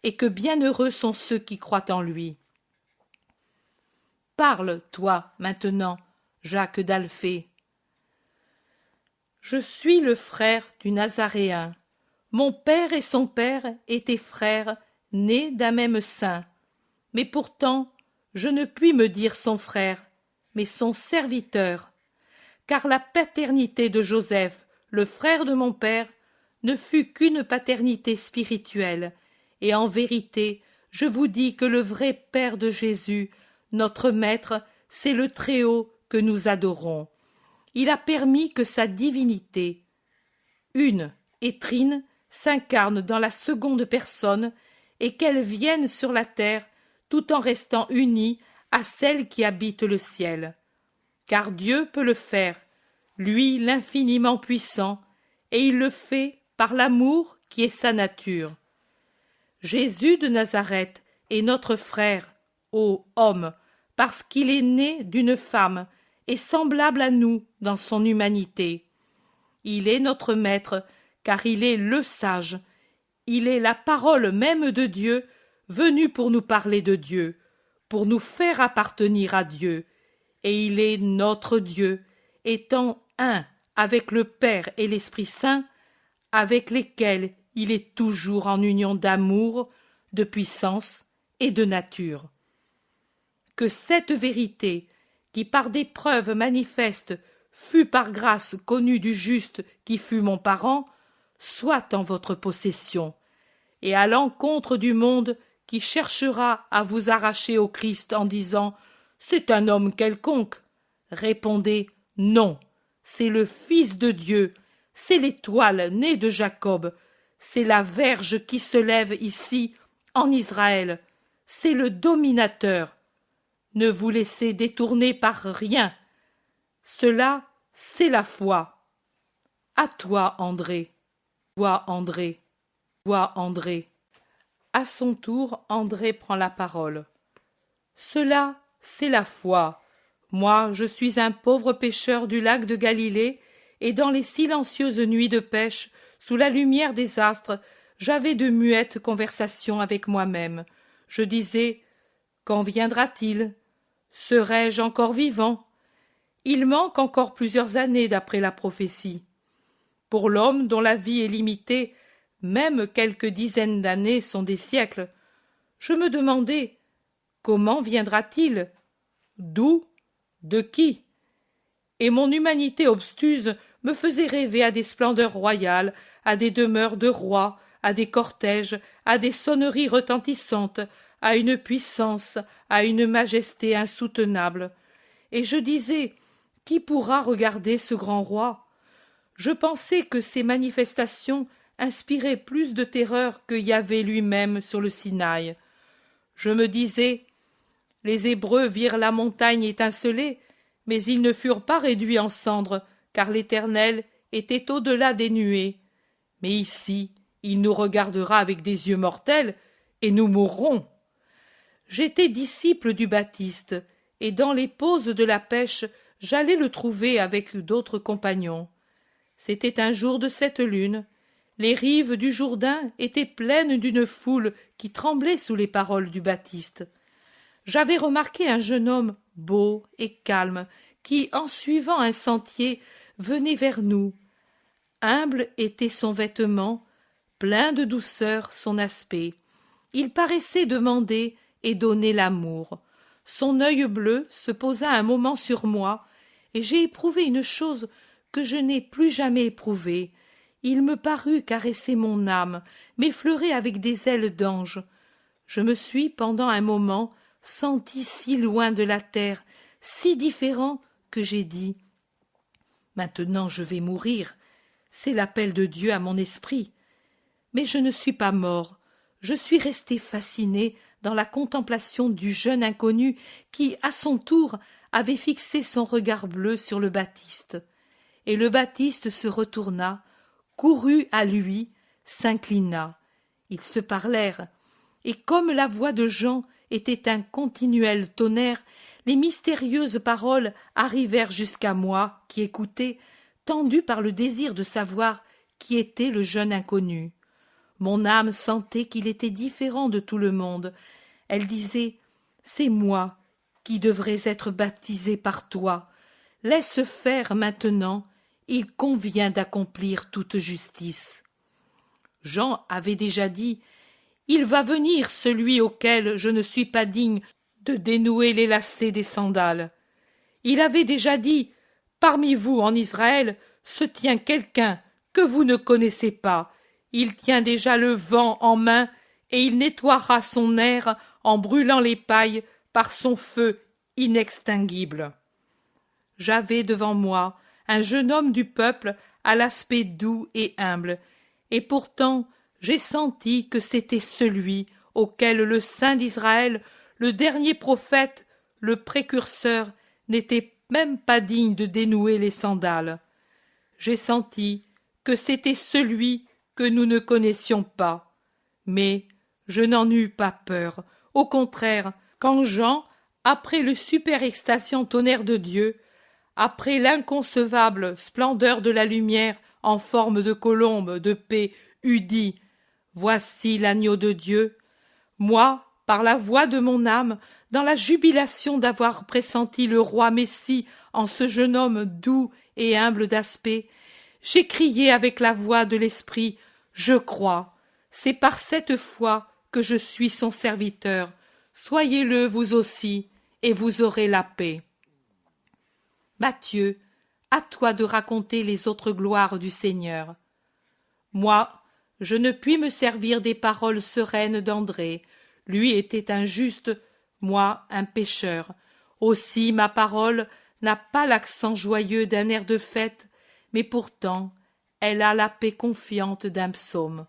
et que bienheureux sont ceux qui croient en lui. Parle, toi, maintenant, Jacques d'Alphée. Je suis le frère du Nazaréen. Mon père et son père étaient frères, nés d'un même sein. Mais pourtant, je ne puis me dire son frère, mais son serviteur. Car la paternité de Joseph, le frère de mon père, ne fut qu'une paternité spirituelle, et en vérité, je vous dis que le vrai Père de Jésus, notre Maître, c'est le Très-Haut que nous adorons. Il a permis que sa divinité, une et trine, s'incarne dans la seconde personne et qu'elle vienne sur la terre tout en restant unie à celle qui habite le ciel. Car Dieu peut le faire, lui l'infiniment puissant, et il le fait par l'amour qui est sa nature. Jésus de Nazareth est notre frère, ô homme, parce qu'il est né d'une femme et semblable à nous dans son humanité. Il est notre maître, car il est le sage. Il est la parole même de Dieu, venu pour nous parler de Dieu, pour nous faire appartenir à Dieu. Et il est notre Dieu, étant un avec le Père et l'Esprit Saint, avec lesquels il est toujours en union d'amour, de puissance et de nature. Que cette vérité, qui par des preuves manifestes fut par grâce connue du juste qui fut mon parent, soit en votre possession, et à l'encontre du monde qui cherchera à vous arracher au Christ en disant « C'est un homme quelconque », répondez « Non, c'est le Fils de Dieu, c'est l'étoile née de Jacob, c'est la verge qui se lève ici, en Israël, c'est le dominateur. Ne vous laissez détourner par rien. Cela, c'est la foi. À toi, André. Toi, André. Toi, André. À son tour, André prend la parole. Cela, c'est la foi. Moi, je suis un pauvre pêcheur du lac de Galilée, et dans les silencieuses nuits de pêche, sous la lumière des astres, j'avais de muettes conversations avec moi-même. Je disais « Quand viendra-t-il ? Serai-je encore vivant ? Il manque encore plusieurs années d'après la prophétie. Pour l'homme dont la vie est limitée, même quelques dizaines d'années sont des siècles. Je me demandais comment viendra-t-il ? D'où ? De qui ? Et mon humanité obstuse me faisait rêver à des splendeurs royales, à des demeures de rois, à des cortèges, à des sonneries retentissantes, à une puissance, à une majesté insoutenable. Et je disais, qui pourra regarder ce grand roi ? Je pensais que ces manifestations inspiraient plus de terreur que Yahvé lui-même sur le Sinaï. Je me disais, les Hébreux virent la montagne étinceler, mais ils ne furent pas réduits en cendres, car l'Éternel était au-delà des nuées. Mais ici, il nous regardera avec des yeux mortels, et nous mourrons. J'étais disciple du Baptiste, et dans les pauses de la pêche, j'allais le trouver avec d'autres compagnons. C'était un jour de cette lune. Les rives du Jourdain étaient pleines d'une foule qui tremblait sous les paroles du Baptiste. J'avais remarqué un jeune homme beau et calme qui, en suivant un sentier, venait vers nous. Humble était son vêtement, plein de douceur son aspect. Il paraissait demander et donner l'amour. Son œil bleu se posa un moment sur moi, et j'ai éprouvé une chose que je n'ai plus jamais éprouvée. Il me parut caresser mon âme, m'effleurer avec des ailes d'ange. Je me suis, pendant un moment, senti si loin de la terre, si différent, que j'ai dit « Maintenant je vais mourir, c'est l'appel de Dieu à mon esprit. » Mais je ne suis pas mort, je suis resté fasciné dans la contemplation du jeune inconnu qui, à son tour, avait fixé son regard bleu sur le Baptiste. et le Baptiste se retourna, courut à lui, s'inclina. Ils se parlèrent, et comme la voix de Jean était un continuel tonnerre, les mystérieuses paroles arrivèrent jusqu'à moi, qui écoutais, tendu par le désir de savoir qui était le jeune inconnu. Mon âme sentait qu'il était différent de tout le monde. Elle disait « C'est moi qui devrais être baptisé par toi. Laisse faire maintenant, il convient d'accomplir toute justice. » Jean avait déjà dit « Il va venir celui auquel je ne suis pas digne de dénouer les lacets des sandales. » Il avait déjà dit « Parmi vous en Israël se tient quelqu'un que vous ne connaissez pas. Il tient déjà le vent en main et il nettoiera son air en brûlant les pailles par son feu inextinguible. » J'avais devant moi un jeune homme du peuple à l'aspect doux et humble, et pourtant j'ai senti que c'était celui auquel le Saint d'Israël, le dernier prophète, le précurseur, n'était même pas digne de dénouer les sandales. J'ai senti que c'était celui que nous ne connaissions pas. Mais je n'en eus pas peur. Au contraire, quand Jean, après le superextasiant tonnerre de Dieu, après l'inconcevable splendeur de la lumière en forme de colombe de paix, eut dit « Voici l'agneau de Dieu », moi, par la voix de mon âme, dans la jubilation d'avoir pressenti le roi Messie en ce jeune homme doux et humble d'aspect, j'ai crié avec la voix de l'esprit « Je crois, c'est par cette foi que je suis son serviteur. Soyez-le vous aussi, et vous aurez la paix. » Matthieu, à toi de raconter les autres gloires du Seigneur. Moi, je ne puis me servir des paroles sereines d'André. Lui était un juste, moi un pécheur. Aussi ma parole n'a pas l'accent joyeux d'un air de fête, mais pourtant elle a la paix confiante d'un psaume.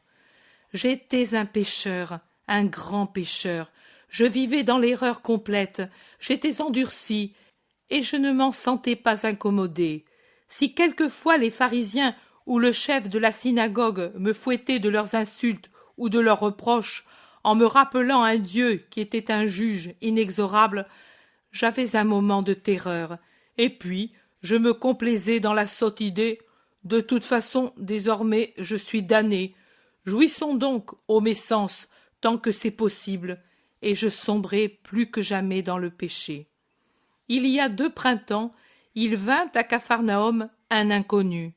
J'étais un pécheur, un grand pécheur. Je vivais dans l'erreur complète, j'étais endurci, et je ne m'en sentais pas incommodé. Si quelquefois les pharisiens ou le chef de la synagogue me fouettaient de leurs insultes ou de leurs reproches, en me rappelant un Dieu qui était un juge inexorable, j'avais un moment de terreur, et puis je me complaisais dans la sotte idée « De toute façon, désormais, je suis damné. Jouissons donc, ô mes sens, tant que c'est possible. » Et je sombrais plus que jamais dans le péché. Il y a 2 printemps, il vint à Capharnaüm un inconnu.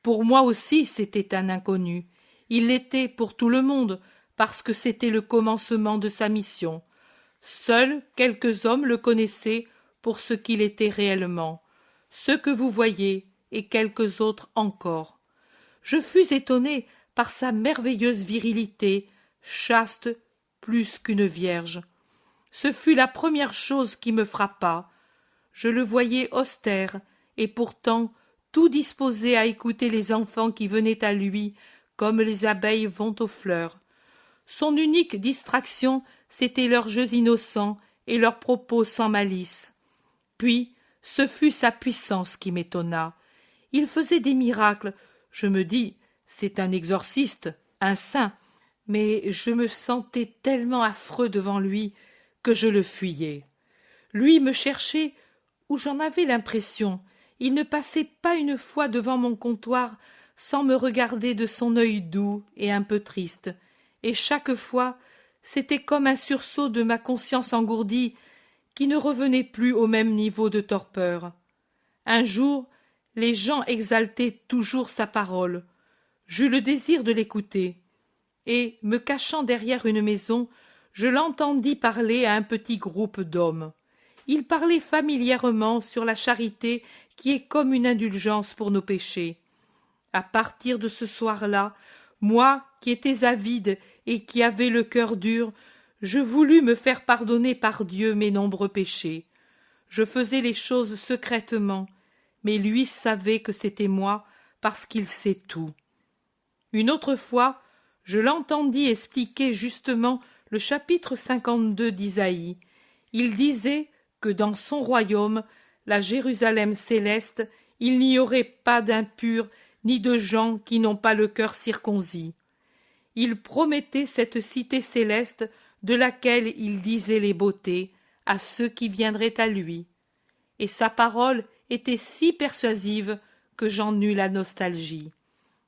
Pour moi aussi c'était un inconnu. Il l'était pour tout le monde, parce que c'était le commencement de sa mission. Seuls quelques hommes le connaissaient pour ce qu'il était réellement, ceux que vous voyez, et quelques autres encore. Je fus étonné par sa merveilleuse virilité, chaste plus qu'une vierge. Ce fut la première chose qui me frappa. Je le voyais austère, et pourtant tout disposé à écouter les enfants qui venaient à lui, comme les abeilles vont aux fleurs. Son unique distraction, c'étaient leurs jeux innocents et leurs propos sans malice. Puis, ce fut sa puissance qui m'étonna. Il faisait des miracles. Je me dis, c'est un exorciste, un saint. Mais je me sentais tellement affreux devant lui que je le fuyais. Lui me cherchait où j'en avais l'impression. Il ne passait pas une fois devant mon comptoir sans me regarder de son œil doux et un peu triste, et chaque fois c'était comme un sursaut de ma conscience engourdie qui ne revenait plus au même niveau de torpeur. Un jour, les gens exaltaient toujours sa parole. J'eus le désir de l'écouter, et, me cachant derrière une maison, je l'entendis parler à un petit groupe d'hommes. Il parlait familièrement sur la charité qui est comme une indulgence pour nos péchés. À partir de ce soir-là, moi qui étais avide et qui avais le cœur dur, je voulus me faire pardonner par Dieu mes nombreux péchés. Je faisais les choses secrètement, mais lui savait que c'était moi parce qu'il sait tout. Une autre fois, je l'entendis expliquer justement le chapitre 52 d'Isaïe. Il disait que dans son royaume, la Jérusalem céleste, il n'y aurait pas d'impurs ni de gens qui n'ont pas le cœur circoncis. Il promettait cette cité céleste de laquelle il disait les beautés à ceux qui viendraient à lui. Et sa parole était si persuasive que j'en eus la nostalgie.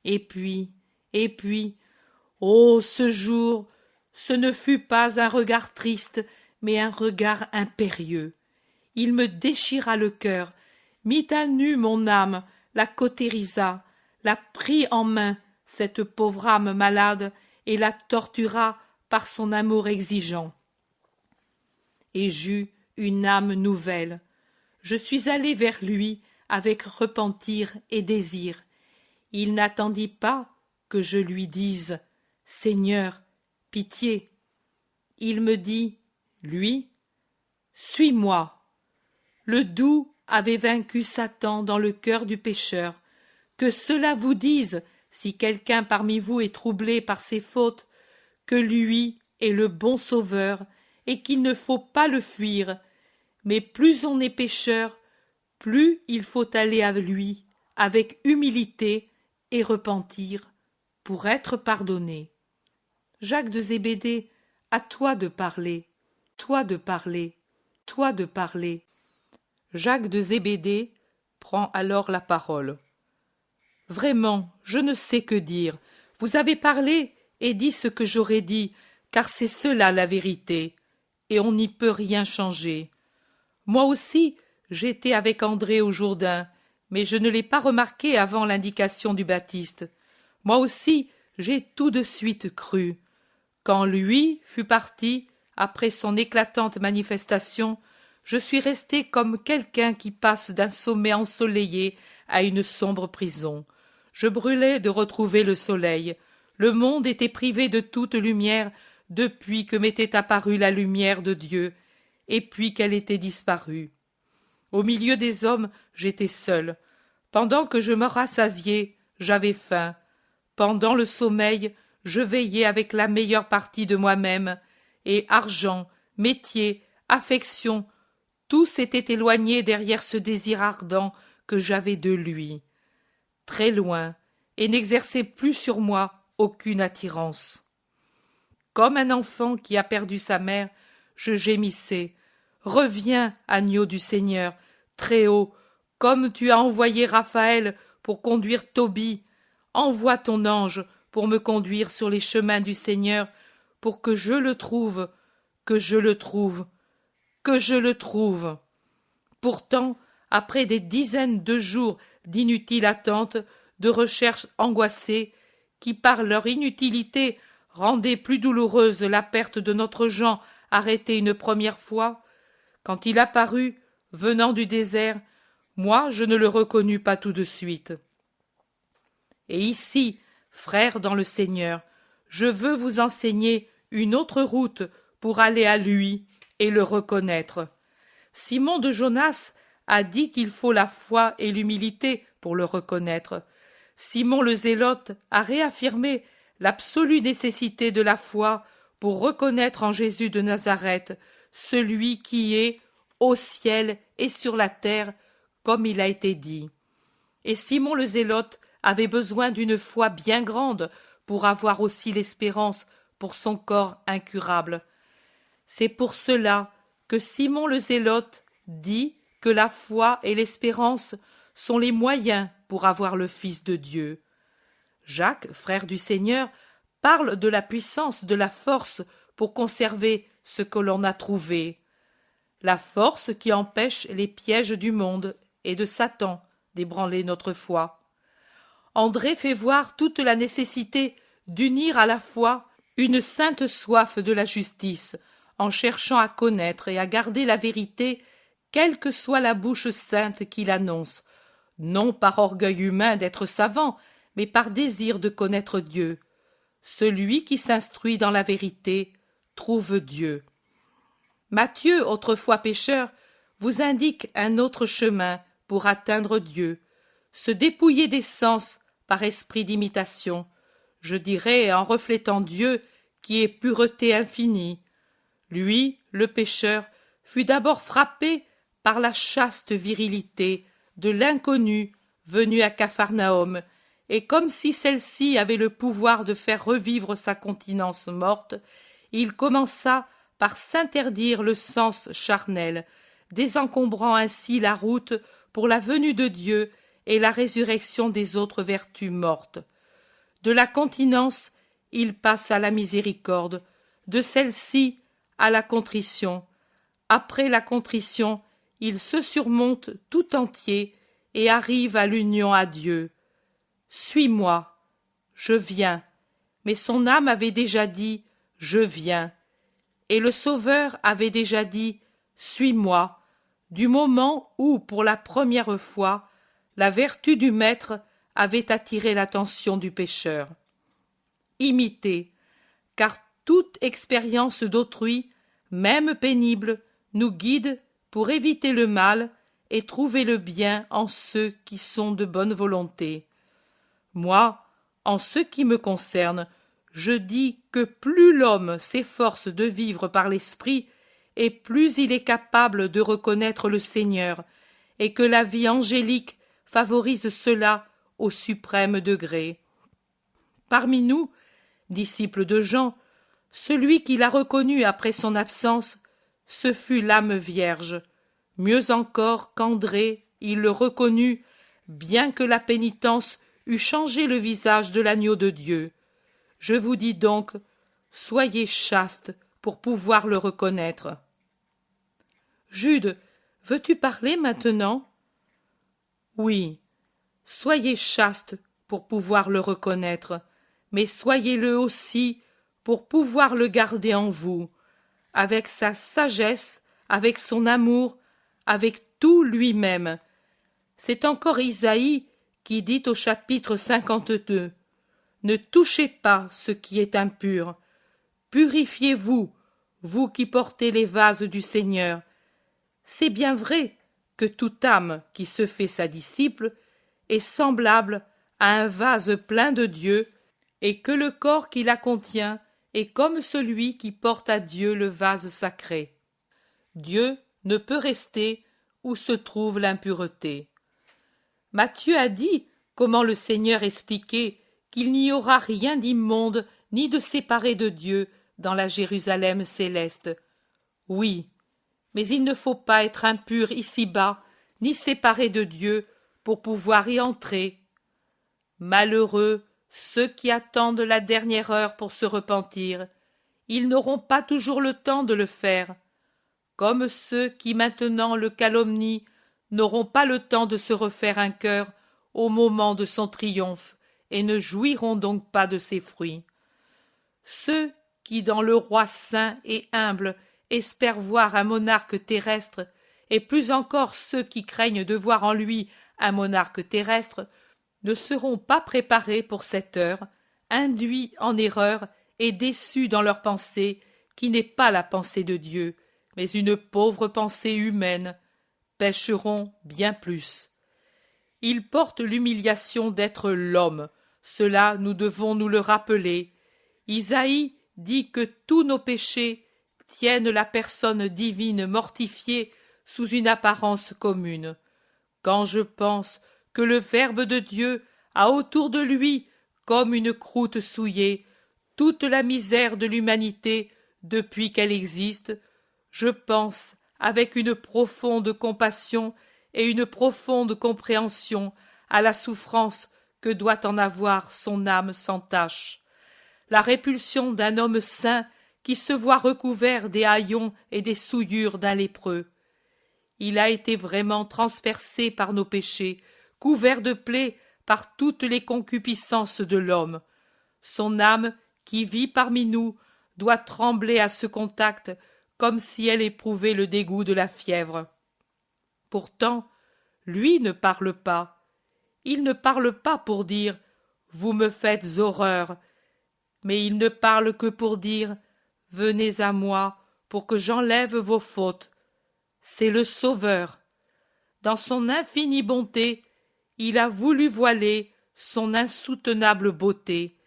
Et puis, oh, ce jour, ce ne fut pas un regard triste, mais un regard impérieux. Il me déchira le cœur, mit à nu mon âme, la cautérisa, la prit en main, cette pauvre âme malade, et la tortura par son amour exigeant. Et j'eus une âme nouvelle. Je suis allé vers lui avec repentir et désir. Il n'attendit pas que je lui dise « Seigneur, pitié ». Il me dit, lui, « Suis-moi ». Le doux avait vaincu Satan dans le cœur du pécheur. Que cela vous dise, si quelqu'un parmi vous est troublé par ses fautes, que lui est le bon sauveur et qu'il ne faut pas le fuir. Mais plus on est pécheur, plus il faut aller à lui avec humilité et repentir pour être pardonné. Jacques de Zébédée, à toi de parler, toi de parler, toi de parler. Jacques de Zébédée prend alors la parole. Vraiment, je ne sais que dire. Vous avez parlé et dit ce que j'aurais dit, car c'est cela la vérité, et on n'y peut rien changer. Moi aussi, j'étais avec André au Jourdain, mais je ne l'ai pas remarqué avant l'indication du Baptiste. Moi aussi, j'ai tout de suite cru. Quand lui fut parti, après son éclatante manifestation, je suis resté comme quelqu'un qui passe d'un sommet ensoleillé à une sombre prison. Je brûlais de retrouver le soleil. Le monde était privé de toute lumière depuis que m'était apparue la lumière de Dieu, et puis qu'elle était disparue. Au milieu des hommes, j'étais seul. Pendant que je me rassasiais, j'avais faim. Pendant le sommeil, je veillais avec la meilleure partie de moi-même, et argent, métier, affection, tout s'était éloigné derrière ce désir ardent que j'avais de lui, très loin, et n'exerçait plus sur moi aucune attirance. Comme un enfant qui a perdu sa mère, je gémissais. Reviens, agneau du Seigneur, très haut, comme tu as envoyé Raphaël pour conduire Tobie. Envoie ton ange pour me conduire sur les chemins du Seigneur, pour que je le trouve, que je le trouve, que je le trouve. Pourtant, après des dizaines de jours d'inutile attente, de recherches angoissées, qui par leur inutilité rendaient plus douloureuse la perte de notre Jean arrêté une première fois, quand il apparut, venant du désert, moi je ne le reconnus pas tout de suite. Et ici, frères dans le Seigneur, je veux vous enseigner une autre route pour aller à lui et le reconnaître. Simon de Jonas a dit qu'il faut la foi et l'humilité pour le reconnaître. Simon le Zélote a réaffirmé l'absolue nécessité de la foi pour reconnaître en Jésus de Nazareth celui qui est au ciel et sur la terre, comme il a été dit. Et Simon le Zélote avait besoin d'une foi bien grande pour avoir aussi l'espérance pour son corps incurable. C'est pour cela que Simon le Zélote dit que la foi et l'espérance sont les moyens pour avoir le Fils de Dieu. Jacques, frère du Seigneur, parle de la puissance de la force pour conserver ce que l'on a trouvé. La force qui empêche les pièges du monde et de Satan d'ébranler notre foi. André fait voir toute la nécessité d'unir à la fois une sainte soif de la justice, en cherchant à connaître et à garder la vérité, quelle que soit la bouche sainte qui l'annonce, non par orgueil humain d'être savant, mais par désir de connaître Dieu. Celui qui s'instruit dans la vérité trouve Dieu. Matthieu, autrefois pécheur, vous indique un autre chemin pour atteindre Dieu, se dépouiller des sens par esprit d'imitation, je dirais en reflétant Dieu qui est pureté infinie. Lui, le pécheur, fut d'abord frappé par la chaste virilité de l'inconnu venue à Capharnaüm, et comme si celle-ci avait le pouvoir de faire revivre sa continence morte, il commença par s'interdire le sens charnel, désencombrant ainsi la route pour la venue de Dieu et la résurrection des autres vertus mortes. De la continence, il passe à la miséricorde, de celle-ci à la contrition. Après la contrition, il se surmonte tout entier et arrive à l'union à Dieu. Suis-moi, je viens. Mais son âme avait déjà dit, je viens. Et le Sauveur avait déjà dit, suis-moi, du moment où, pour la première fois, la vertu du Maître avait attiré l'attention du pécheur. Imitez, car toute expérience d'autrui, même pénible, nous guide pour éviter le mal et trouver le bien en ceux qui sont de bonne volonté. Moi, en ce qui me concerne, je dis que plus l'homme s'efforce de vivre par l'esprit, et plus il est capable de reconnaître le Seigneur, et que la vie angélique favorise cela au suprême degré. Parmi nous, disciples de Jean, celui qui l'a reconnu après son absence, ce fut l'âme vierge. Mieux encore qu'André, il le reconnut, bien que la pénitence eût changé le visage de l'agneau de Dieu. Je vous dis donc, soyez chastes pour pouvoir le reconnaître. Jude, veux-tu parler maintenant? Oui, soyez chastes pour pouvoir le reconnaître, mais soyez-le aussi pour pouvoir le garder en vous, avec sa sagesse, avec son amour, avec tout lui-même. C'est encore Isaïe qui dit au chapitre 52, « Ne touchez pas ce qui est impur. Purifiez-vous, vous qui portez les vases du Seigneur. » C'est bien vrai que toute âme qui se fait sa disciple est semblable à un vase plein de Dieu, et que le corps qui la contient est comme celui qui porte à Dieu le vase sacré. Dieu ne peut rester où se trouve l'impureté. Matthieu a dit comment le Seigneur expliquait qu'il n'y aura rien d'immonde ni de séparé de Dieu dans la Jérusalem céleste. Oui, mais il ne faut pas être impur ici-bas, ni séparé de Dieu pour pouvoir y entrer. Malheureux ceux qui attendent la dernière heure pour se repentir, ils n'auront pas toujours le temps de le faire, comme ceux qui maintenant le calomnient n'auront pas le temps de se refaire un cœur au moment de son triomphe et ne jouiront donc pas de ses fruits. Ceux qui dans le roi saint et humble espèrent voir un monarque terrestre, et plus encore ceux qui craignent de voir en lui un monarque terrestre, ne seront pas préparés pour cette heure, induits en erreur et déçus dans leur pensée, qui n'est pas la pensée de Dieu, mais une pauvre pensée humaine, pécheront bien plus. Ils portent l'humiliation d'être l'homme, cela nous devons nous le rappeler. Isaïe dit que tous nos péchés tiennent la personne divine mortifiée sous une apparence commune. Quand je pense que le Verbe de Dieu a autour de lui, comme une croûte souillée, toute la misère de l'humanité depuis qu'elle existe, je pense, avec une profonde compassion et une profonde compréhension, à la souffrance que doit en avoir son âme sans tache. La répulsion d'un homme saint qui se voit recouvert des haillons et des souillures d'un lépreux. Il a été vraiment transpercé par nos péchés, couvert de plaies par toutes les concupiscences de l'homme. Son âme, qui vit parmi nous, doit trembler à ce contact comme si elle éprouvait le dégoût de la fièvre. Pourtant, lui ne parle pas. Il ne parle pas pour dire « Vous me faites horreur », mais il ne parle que pour dire « Venez à moi pour que j'enlève vos fautes ». C'est le Sauveur. Dans son infinie bonté, il a voulu voiler son insoutenable beauté,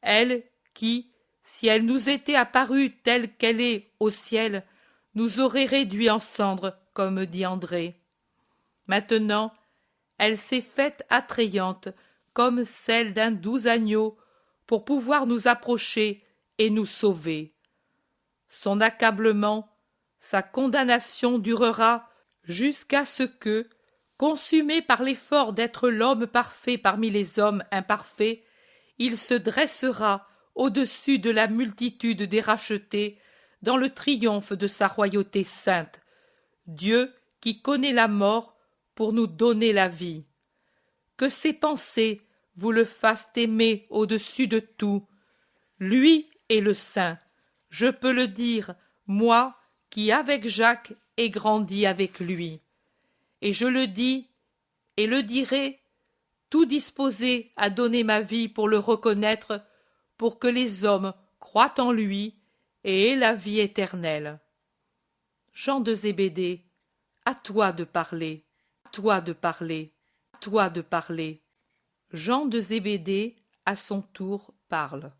elle qui, si elle nous était apparue telle qu'elle est au ciel, nous aurait réduits en cendres, comme dit André. Maintenant, elle s'est faite attrayante, comme celle d'un doux agneau, pour pouvoir nous approcher et nous sauver. Son accablement, sa condamnation durera jusqu'à ce que, consumé par l'effort d'être l'homme parfait parmi les hommes imparfaits, il se dressera au-dessus de la multitude des rachetés dans le triomphe de sa royauté sainte, Dieu qui connaît la mort pour nous donner la vie. Que ses pensées vous le fassent aimer au-dessus de tout. Lui est le saint, je peux le dire, moi qui avec Jacques ai grandi avec lui. Et je le dis et le dirai, tout disposé à donner ma vie pour le reconnaître, pour que les hommes croient en lui et aient la vie éternelle. Jean de Zébédée, à toi de parler, à toi de parler, à toi de parler. Jean de Zébédée, à son tour, parle.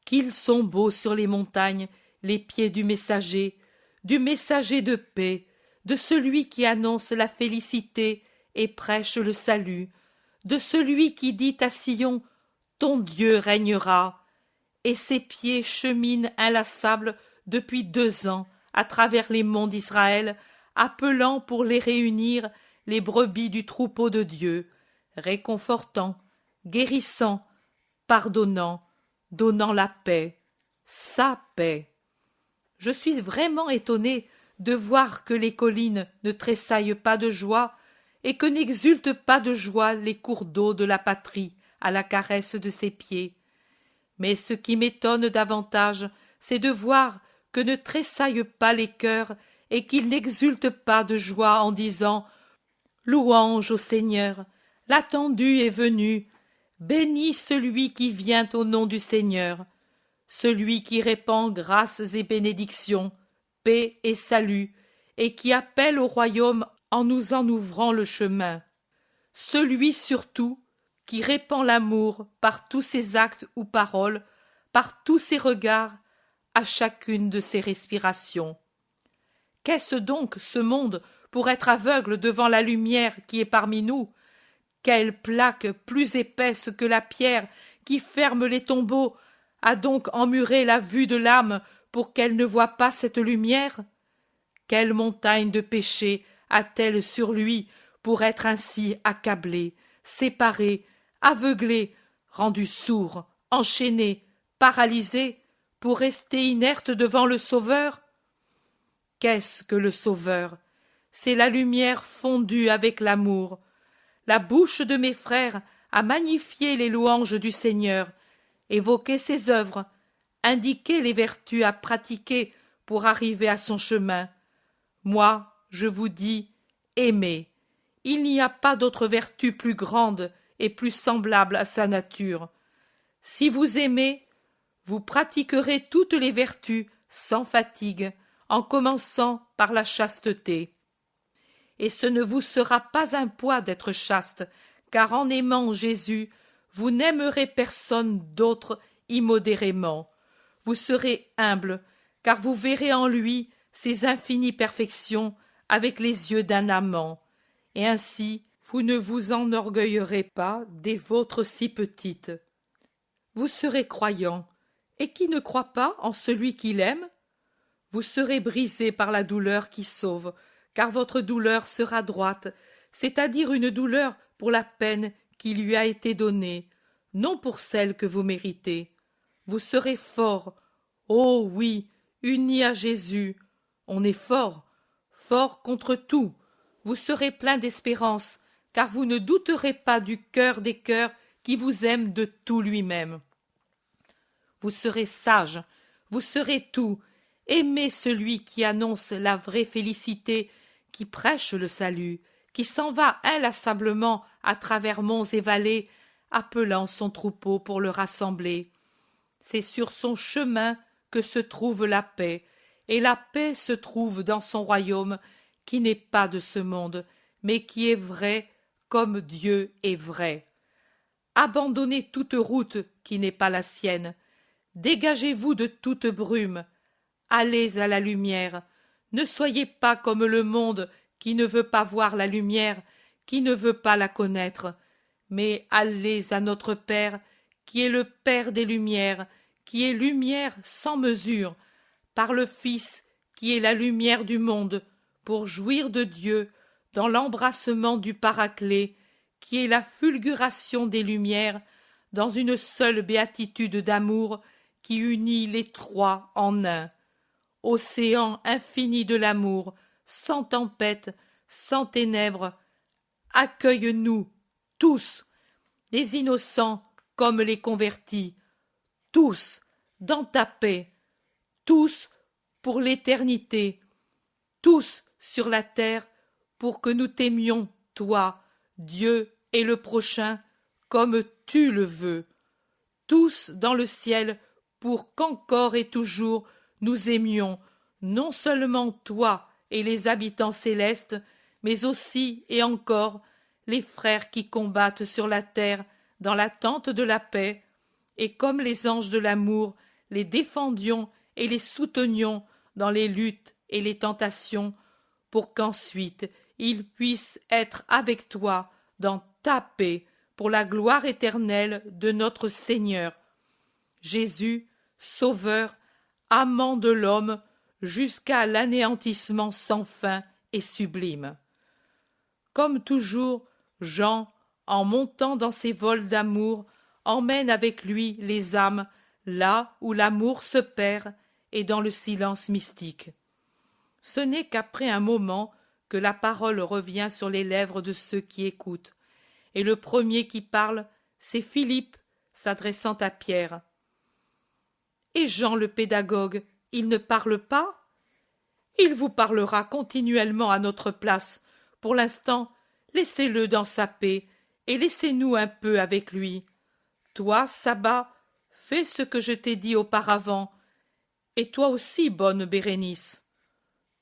Qu'ils sont beaux sur les montagnes les pieds du messager de paix, de celui qui annonce la félicité et prêche le salut, de celui qui dit à Sion, ton Dieu régnera, et ses pieds cheminent inlassables depuis 2 ans à travers les monts d'Israël, appelant pour les réunir les brebis du troupeau de Dieu, réconfortant, guérissant, pardonnant, donnant la paix, sa paix. Je suis vraiment étonné de voir que les collines ne tressaillent pas de joie et que n'exultent pas de joie les cours d'eau de la patrie à la caresse de ses pieds. Mais ce qui m'étonne davantage, c'est de voir que ne tressaillent pas les cœurs et qu'ils n'exultent pas de joie en disant « Louange au Seigneur, l'attendu est venu, béni celui qui vient au nom du Seigneur, celui qui répand grâces et bénédictions, paix et salut, et qui appelle au royaume en nous en ouvrant le chemin, celui surtout qui répand l'amour par tous ses actes ou paroles, par tous ses regards, à chacune de ses respirations. Qu'est-ce donc ce monde pour être aveugle devant la lumière qui est parmi nous? Quelle plaque plus épaisse que la pierre qui ferme les tombeaux a donc emmuré la vue de l'âme pour qu'elle ne voie pas cette lumière? Quelle montagne de péché a-t-elle sur lui pour être ainsi accablé, séparé, aveuglé, rendu sourd, enchaîné, paralysé, pour rester inerte devant le Sauveur? Qu'est-ce que le Sauveur? C'est la lumière fondue avec l'amour. La bouche de mes frères a magnifié les louanges du Seigneur, évoqué ses œuvres, indiqué les vertus à pratiquer pour arriver à son chemin. Moi, je vous dis, aimez. Il n'y a pas d'autre vertu plus grande et plus semblable à sa nature. Si vous aimez, vous pratiquerez toutes les vertus sans fatigue, en commençant par la chasteté. Et ce ne vous sera pas un poids d'être chaste, car en aimant Jésus, vous n'aimerez personne d'autre immodérément. Vous serez humble, car vous verrez en lui ses infinies perfections avec les yeux d'un amant, et ainsi vous ne vous enorgueillerez pas des vôtres si petites. Vous serez croyant, et qui ne croit pas en celui qu'il aime? Vous serez brisé par la douleur qui sauve, car votre douleur sera droite, c'est-à-dire une douleur pour la peine qui lui a été donnée, non pour celle que vous méritez. Vous serez fort, oh oui, unis à Jésus. On est fort, fort contre tout. Vous serez plein d'espérance, car vous ne douterez pas du cœur des cœurs qui vous aime de tout lui-même. Vous serez sage, vous serez tout. Aimez celui qui annonce la vraie félicité, qui prêche le salut, qui s'en va inlassablement à travers monts et vallées, appelant son troupeau pour le rassembler. C'est sur son chemin que se trouve la paix, et la paix se trouve dans son royaume, qui n'est pas de ce monde, mais qui est vrai comme Dieu est vrai. Abandonnez toute route qui n'est pas la sienne, dégagez-vous de toute brume, allez à la lumière, ne soyez pas comme le monde qui ne veut pas voir la lumière, qui ne veut pas la connaître, mais allez à notre Père, qui est le Père des Lumières, qui est lumière sans mesure, par le Fils, qui est la lumière du monde, pour jouir de Dieu dans l'embrassement du Paraclet, qui est la fulguration des Lumières, dans une seule béatitude d'amour qui unit les trois en un. Océan infini de l'amour, sans tempête, sans ténèbres, accueille-nous, tous, les innocents comme les convertis, tous, dans ta paix, tous pour l'éternité, tous sur la terre, pour que nous t'aimions, toi, Dieu et le prochain, comme tu le veux, tous dans le ciel, pour qu'encore et toujours nous aimions, non seulement toi et les habitants célestes, mais aussi et encore les frères qui combattent sur la terre dans l'attente de la paix, et comme les anges de l'amour, les défendions et les soutenions dans les luttes et les tentations, pour qu'ensuite ils puissent être avec toi dans ta paix, pour la gloire éternelle de notre Seigneur. Jésus, Sauveur, amant de l'homme, jusqu'à l'anéantissement sans fin et sublime. Comme toujours, Jean, en montant dans ses vols d'amour, emmène avec lui les âmes là où l'amour se perd et dans le silence mystique. Ce n'est qu'après un moment que la parole revient sur les lèvres de ceux qui écoutent, et le premier qui parle, c'est Philippe, s'adressant à Pierre. Et Jean le pédagogue, il ne parle pas? Il vous parlera continuellement à notre place. Pour l'instant, laissez-le dans sa paix, et laissez-nous un peu avec lui. Toi, Saba, fais ce que je t'ai dit auparavant, et toi aussi, bonne Bérénice.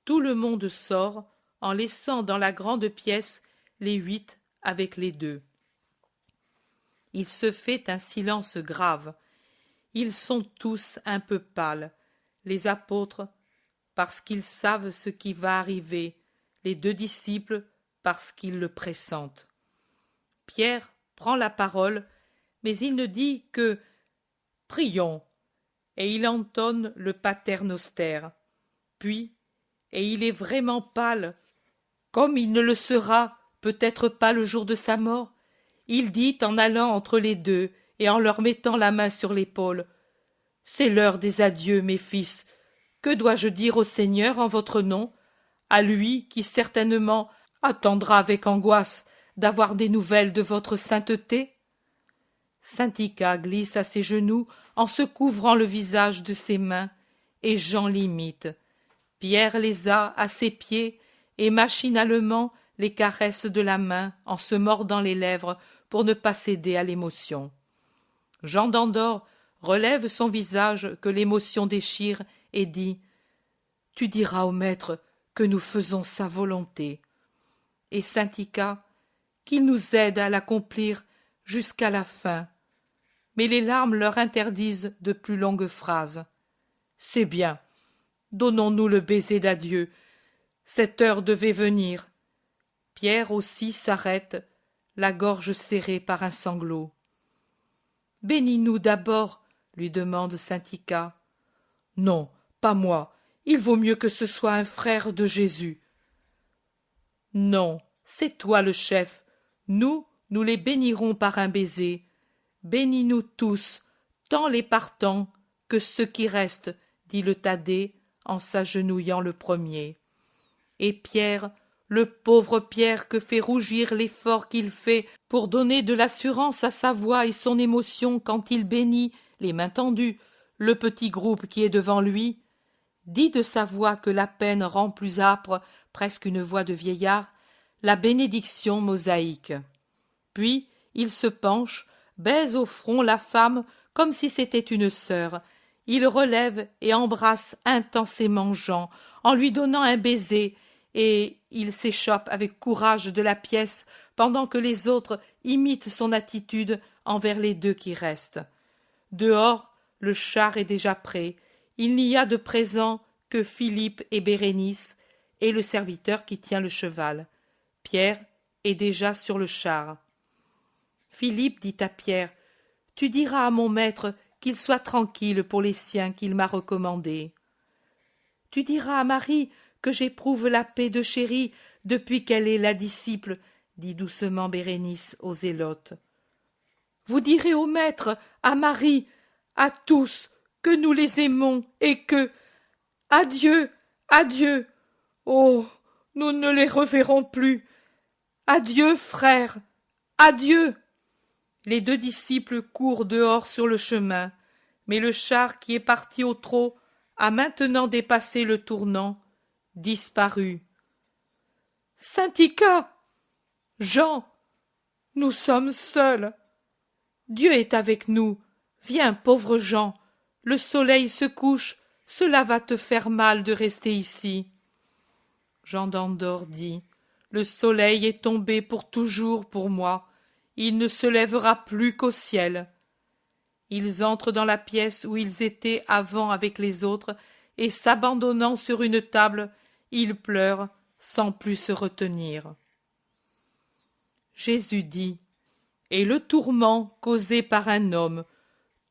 Tout le monde sort, en laissant dans la grande pièce les 8 avec les 2. Il se fait un silence grave. Ils sont tous un peu pâles, les apôtres, parce qu'ils savent ce qui va arriver, les 2 disciples, parce qu'ils le pressentent. Pierre prend la parole, mais il ne dit que « Prions », et il entonne le Pater Noster. Puis, et il est vraiment pâle, comme il ne le sera peut-être pas le jour de sa mort, il dit en allant entre les 2 et en leur mettant la main sur l'épaule: « C'est l'heure des adieux, mes fils. Que dois-je dire au Seigneur en votre nom, à lui qui certainement attendra avec angoisse d'avoir des nouvelles de votre sainteté ?» Saint-Ica glisse à ses genoux en se couvrant le visage de ses mains, et Jean l'imite. Pierre les a à ses pieds, et machinalement les caresse de la main en se mordant les lèvres pour ne pas céder à l'émotion. Jean d'Andorre relève son visage que l'émotion déchire et dit: « Tu diras au maître que nous faisons sa volonté. » Et Saint-Ica, qu'il nous aide à l'accomplir jusqu'à la fin. Mais les larmes leur interdisent de plus longues phrases. C'est bien. Donnons-nous le baiser d'adieu. Cette heure devait venir. Pierre aussi s'arrête, la gorge serrée par un sanglot. « Bénis-nous d'abord, » lui demande Saint-Ica. « Non, pas moi. Il vaut mieux que ce soit un frère de Jésus. »« Non, c'est toi le chef. Nous les bénirons par un baiser. Bénis-nous tous, tant les partants que ceux qui restent, » dit le Thaddée en s'agenouillant le premier. Et Pierre, le pauvre Pierre que fait rougir l'effort qu'il fait pour donner de l'assurance à sa voix et son émotion quand il bénit, les mains tendues, le petit groupe qui est devant lui, dit de sa voix que la peine rend plus âpre, presque une voix de vieillard, la bénédiction mosaïque. Puis il se penche, baise au front la femme comme si c'était une sœur. Il relève et embrasse intensément Jean, en lui donnant un baiser, et il s'échappe avec courage de la pièce pendant que les autres imitent son attitude envers les 2 qui restent. Dehors, le char est déjà prêt. Il n'y a de présent que Philippe et Bérénice, et le serviteur qui tient le cheval. Pierre, est déjà sur le char. Philippe dit à Pierre, « Tu diras à mon maître qu'il soit tranquille pour les siens qu'il m'a recommandés. Tu diras à Marie que j'éprouve la paix de chéri depuis qu'elle est la disciple, dit doucement Bérénice aux zélotes. Vous direz au maître, à Marie, à tous, que nous les aimons et que... Adieu, adieu. Oh, nous ne les reverrons plus. Adieu, frère, adieu. Les deux disciples courent dehors sur le chemin, mais le char qui est parti au trot a maintenant dépassé le tournant, disparu. Saint-Ica, Jean, nous sommes seuls. Dieu est avec nous. Viens, pauvre Jean, le soleil se couche, cela va te faire mal de rester ici. Jean d'Andorre dit, le soleil est tombé pour toujours pour moi, il ne se lèvera plus qu'au ciel. Ils entrent dans la pièce où ils étaient avant avec les autres, et s'abandonnant sur une table, ils pleurent sans plus se retenir. Jésus dit, et le tourment causé par un homme,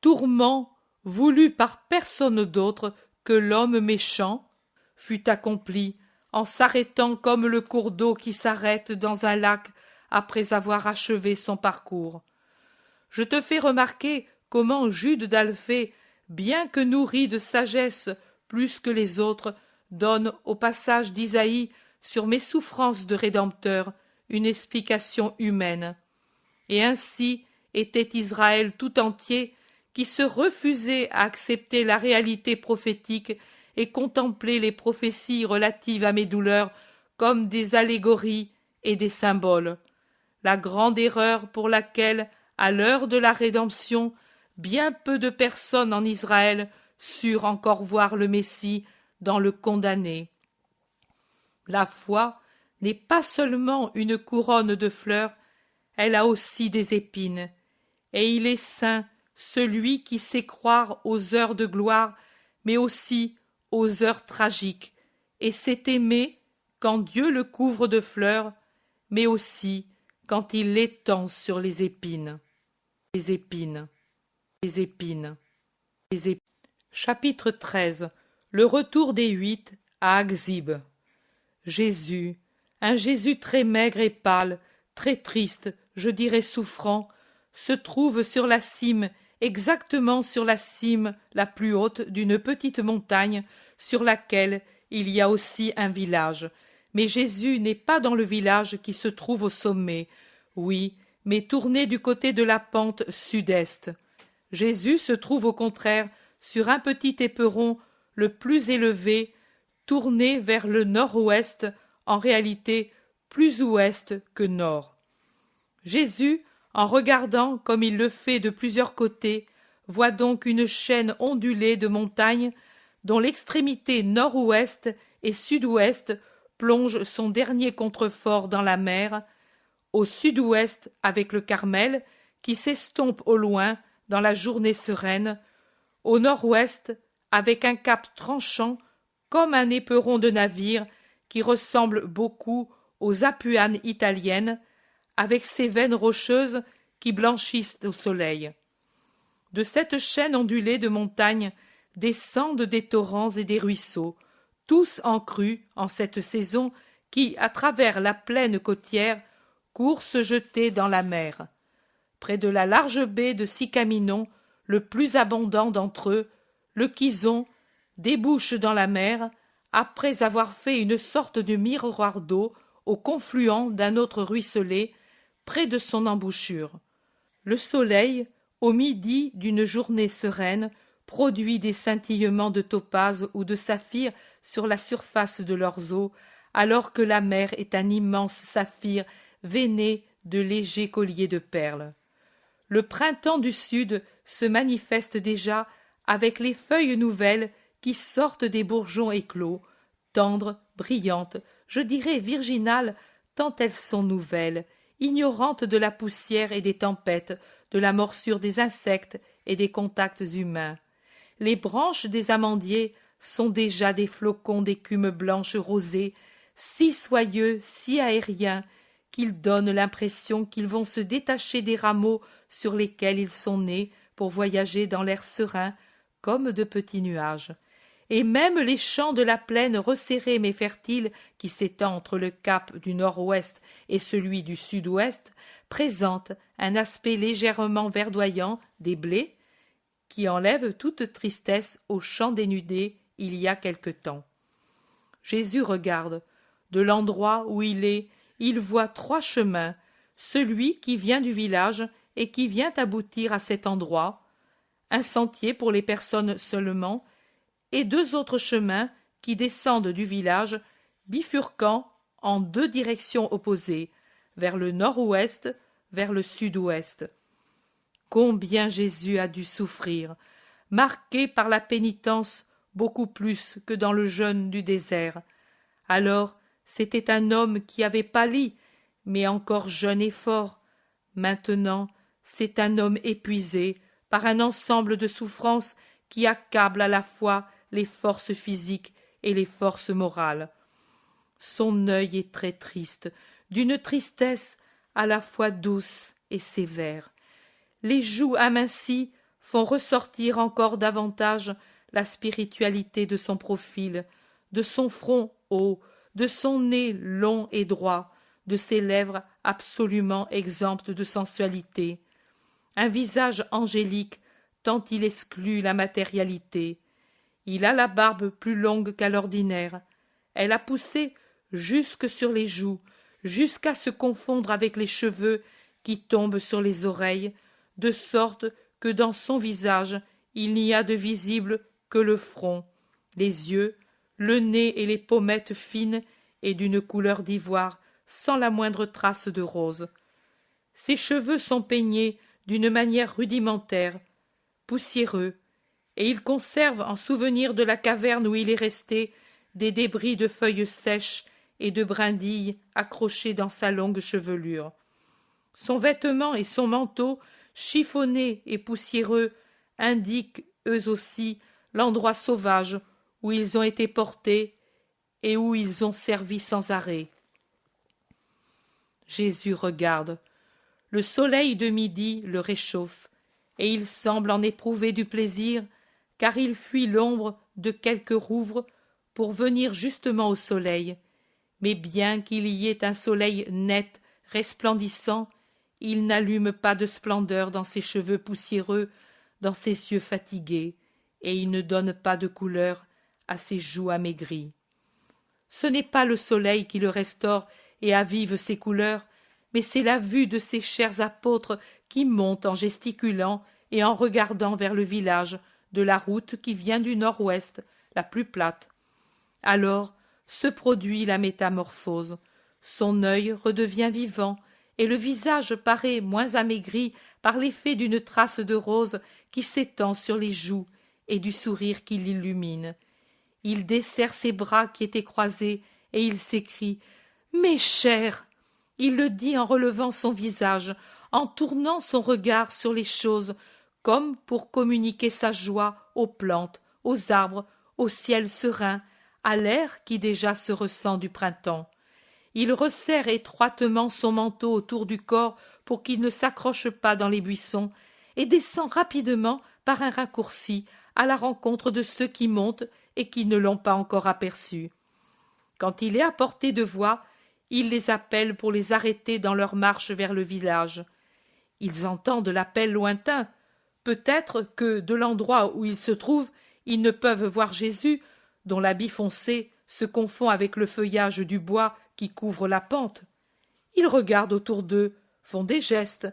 tourment voulu par personne d'autre que l'homme méchant, fut accompli en s'arrêtant comme le cours d'eau qui s'arrête dans un lac après avoir achevé son parcours. Je te fais remarquer comment Jude d'Alphée, bien que nourri de sagesse plus que les autres, donne au passage d'Isaïe sur mes souffrances de Rédempteur une explication humaine. Et ainsi était Israël tout entier qui se refusait à accepter la réalité prophétique et contempler les prophéties relatives à mes douleurs comme des allégories et des symboles. La grande erreur pour laquelle, à l'heure de la rédemption, bien peu de personnes en Israël surent encore voir le Messie dans le condamné. La foi n'est pas seulement une couronne de fleurs, elle a aussi des épines, et il est saint celui qui sait croire aux heures de gloire, mais aussi aux heures tragiques, et sait aimer quand Dieu le couvre de fleurs, mais aussi quand il l'étend sur les épines. Les épines, les épines, les épines. Chapitre 13. Le retour des 8 à Aghzib. Jésus, un Jésus très maigre et pâle, très triste, je dirais souffrant, se trouve sur la cime, exactement sur la cime la plus haute d'une petite montagne sur laquelle il y a aussi un village. Mais Jésus n'est pas dans le village qui se trouve au sommet, oui, mais tourné du côté de la pente sud-est. Jésus se trouve au contraire sur un petit éperon le plus élevé, tourné vers le nord-ouest, en réalité plus ouest que nord. Jésus, en regardant comme il le fait de plusieurs côtés, voit donc une chaîne ondulée de montagnes dont l'extrémité nord-ouest et sud-ouest plonge son dernier contrefort dans la mer, au sud-ouest avec le Carmel qui s'estompe au loin dans la journée sereine, au nord-ouest avec un cap tranchant comme un éperon de navire qui ressemble beaucoup aux Apuanes italiennes, avec ses veines rocheuses qui blanchissent au soleil. De cette chaîne ondulée de montagnes descendent des torrents et des ruisseaux, tous en crue en cette saison qui, à travers la plaine côtière, courent se jeter dans la mer. Près de la large baie de Sicaminon, le plus abondant d'entre eux, le Kison, débouche dans la mer, après avoir fait une sorte de miroir d'eau au confluent d'un autre ruisselet, près de son embouchure. Le soleil, au midi d'une journée sereine, produit des scintillements de topaze ou de saphir sur la surface de leurs eaux, alors que la mer est un immense saphir veiné de légers colliers de perles. Le printemps du sud se manifeste déjà avec les feuilles nouvelles qui sortent des bourgeons éclos, tendres, brillantes, je dirais virginales, tant elles sont nouvelles, ignorantes de la poussière et des tempêtes, de la morsure des insectes et des contacts humains. Les branches des amandiers sont déjà des flocons d'écume blanche rosée, si soyeux, si aériens, qu'ils donnent l'impression qu'ils vont se détacher des rameaux sur lesquels ils sont nés pour voyager dans l'air serein comme de petits nuages. Et même les champs de la plaine resserrée mais fertile qui s'étend entre le cap du nord-ouest et celui du sud-ouest présentent un aspect légèrement verdoyant des blés qui enlèvent toute tristesse aux champs dénudés il y a quelque temps. Jésus regarde. De l'endroit où il est, il voit 3 chemins, celui qui vient du village et qui vient aboutir à cet endroit, un sentier pour les personnes seulement, et 2 autres chemins qui descendent du village, bifurquant en 2 directions opposées, vers le nord-ouest, vers le sud-ouest. Combien Jésus a dû souffrir, marqué par la pénitence beaucoup plus que dans le jeûne du désert. Alors, c'était un homme qui avait pâli, mais encore jeune et fort. Maintenant, c'est un homme épuisé par un ensemble de souffrances qui accablent à la fois les forces physiques et les forces morales. Son œil est très triste, d'une tristesse à la fois douce et sévère. Les joues amincies font ressortir encore davantage la spiritualité de son profil, de son front haut, de son nez long et droit, de ses lèvres absolument exemptes de sensualité. Un visage angélique tant il exclut la matérialité. Il a la barbe plus longue qu'à l'ordinaire. Elle a poussé jusque sur les joues, jusqu'à se confondre avec les cheveux qui tombent sur les oreilles, de sorte que dans son visage il n'y a de visible que le front, les yeux, le nez et les pommettes fines et d'une couleur d'ivoire, sans la moindre trace de rose. Ses cheveux sont peignés d'une manière rudimentaire, poussiéreux, et il conserve en souvenir de la caverne où il est resté des débris de feuilles sèches et de brindilles accrochées dans sa longue chevelure. Son vêtement et son manteau, chiffonnés et poussiéreux, indiquent eux aussi l'endroit sauvage où ils ont été portés et où ils ont servi sans arrêt. Jésus regarde. Le soleil de midi le réchauffe, et il semble en éprouver du plaisir, car il fuit l'ombre de quelques rouvres pour venir justement au soleil. Mais bien qu'il y ait un soleil net, resplendissant, il n'allume pas de splendeur dans ses cheveux poussiéreux, dans ses yeux fatigués, et il ne donne pas de couleur à ses joues amaigries. Ce n'est pas le soleil qui le restaure et avive ses couleurs, mais c'est la vue de ces chers apôtres qui montent en gesticulant et en regardant vers le village de la route qui vient du nord-ouest, la plus plate. Alors se produit la métamorphose. Son œil redevient vivant, et le visage paraît moins amaigri par l'effet d'une trace de rose qui s'étend sur les joues et du sourire qui l'illumine. Il desserre ses bras qui étaient croisés, et il s'écrie « Mes chers !» Il le dit en relevant son visage, en tournant son regard sur les choses, comme pour communiquer sa joie aux plantes, aux arbres, au ciel serein, à l'air qui déjà se ressent du printemps. Il resserre étroitement son manteau autour du corps pour qu'il ne s'accroche pas dans les buissons, et descend rapidement par un raccourci à la rencontre de ceux qui montent et qui ne l'ont pas encore aperçu. Quand il est à portée de voix, il les appelle pour les arrêter dans leur marche vers le village. Ils entendent l'appel lointain. Peut-être que, de l'endroit où ils se trouvent, ils ne peuvent voir Jésus, dont l'habit foncé se confond avec le feuillage du bois qui couvre la pente. Ils regardent autour d'eux, font des gestes.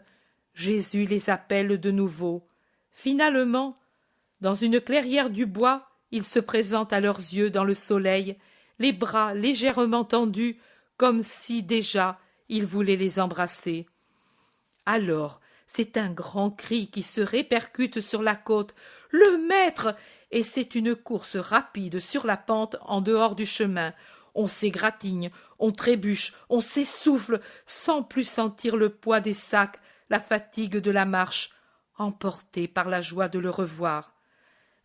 Jésus les appelle de nouveau. Finalement, dans une clairière du bois, il se présente à leurs yeux dans le soleil, les bras légèrement tendus, comme si déjà il voulait les embrasser. Alors, c'est un grand cri qui se répercute sur la côte. « Le maître !» Et c'est une course rapide sur la pente en dehors du chemin. On s'égratigne, on trébuche, on s'essouffle, sans plus sentir le poids des sacs, la fatigue de la marche, emportés par la joie de le revoir.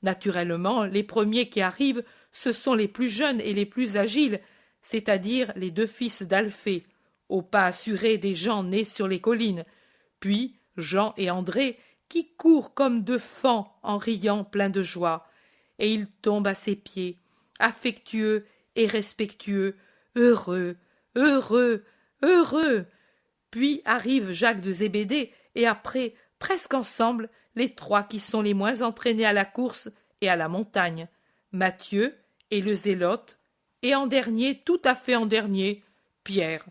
Naturellement, les premiers qui arrivent, ce sont les plus jeunes et les plus agiles, c'est-à-dire les 2 fils d'Alphée, au pas assuré des gens nés sur les collines, puis Jean et André, qui courent comme deux faons en riant pleins de joie, et ils tombent à ses pieds, affectueux et respectueux, heureux, heureux, heureux. Puis arrivent Jacques de Zébédée, et après, presque ensemble, les trois qui sont les moins entraînés à la course et à la montagne, Matthieu et le Zélote, et en dernier, tout à fait en dernier, Pierre.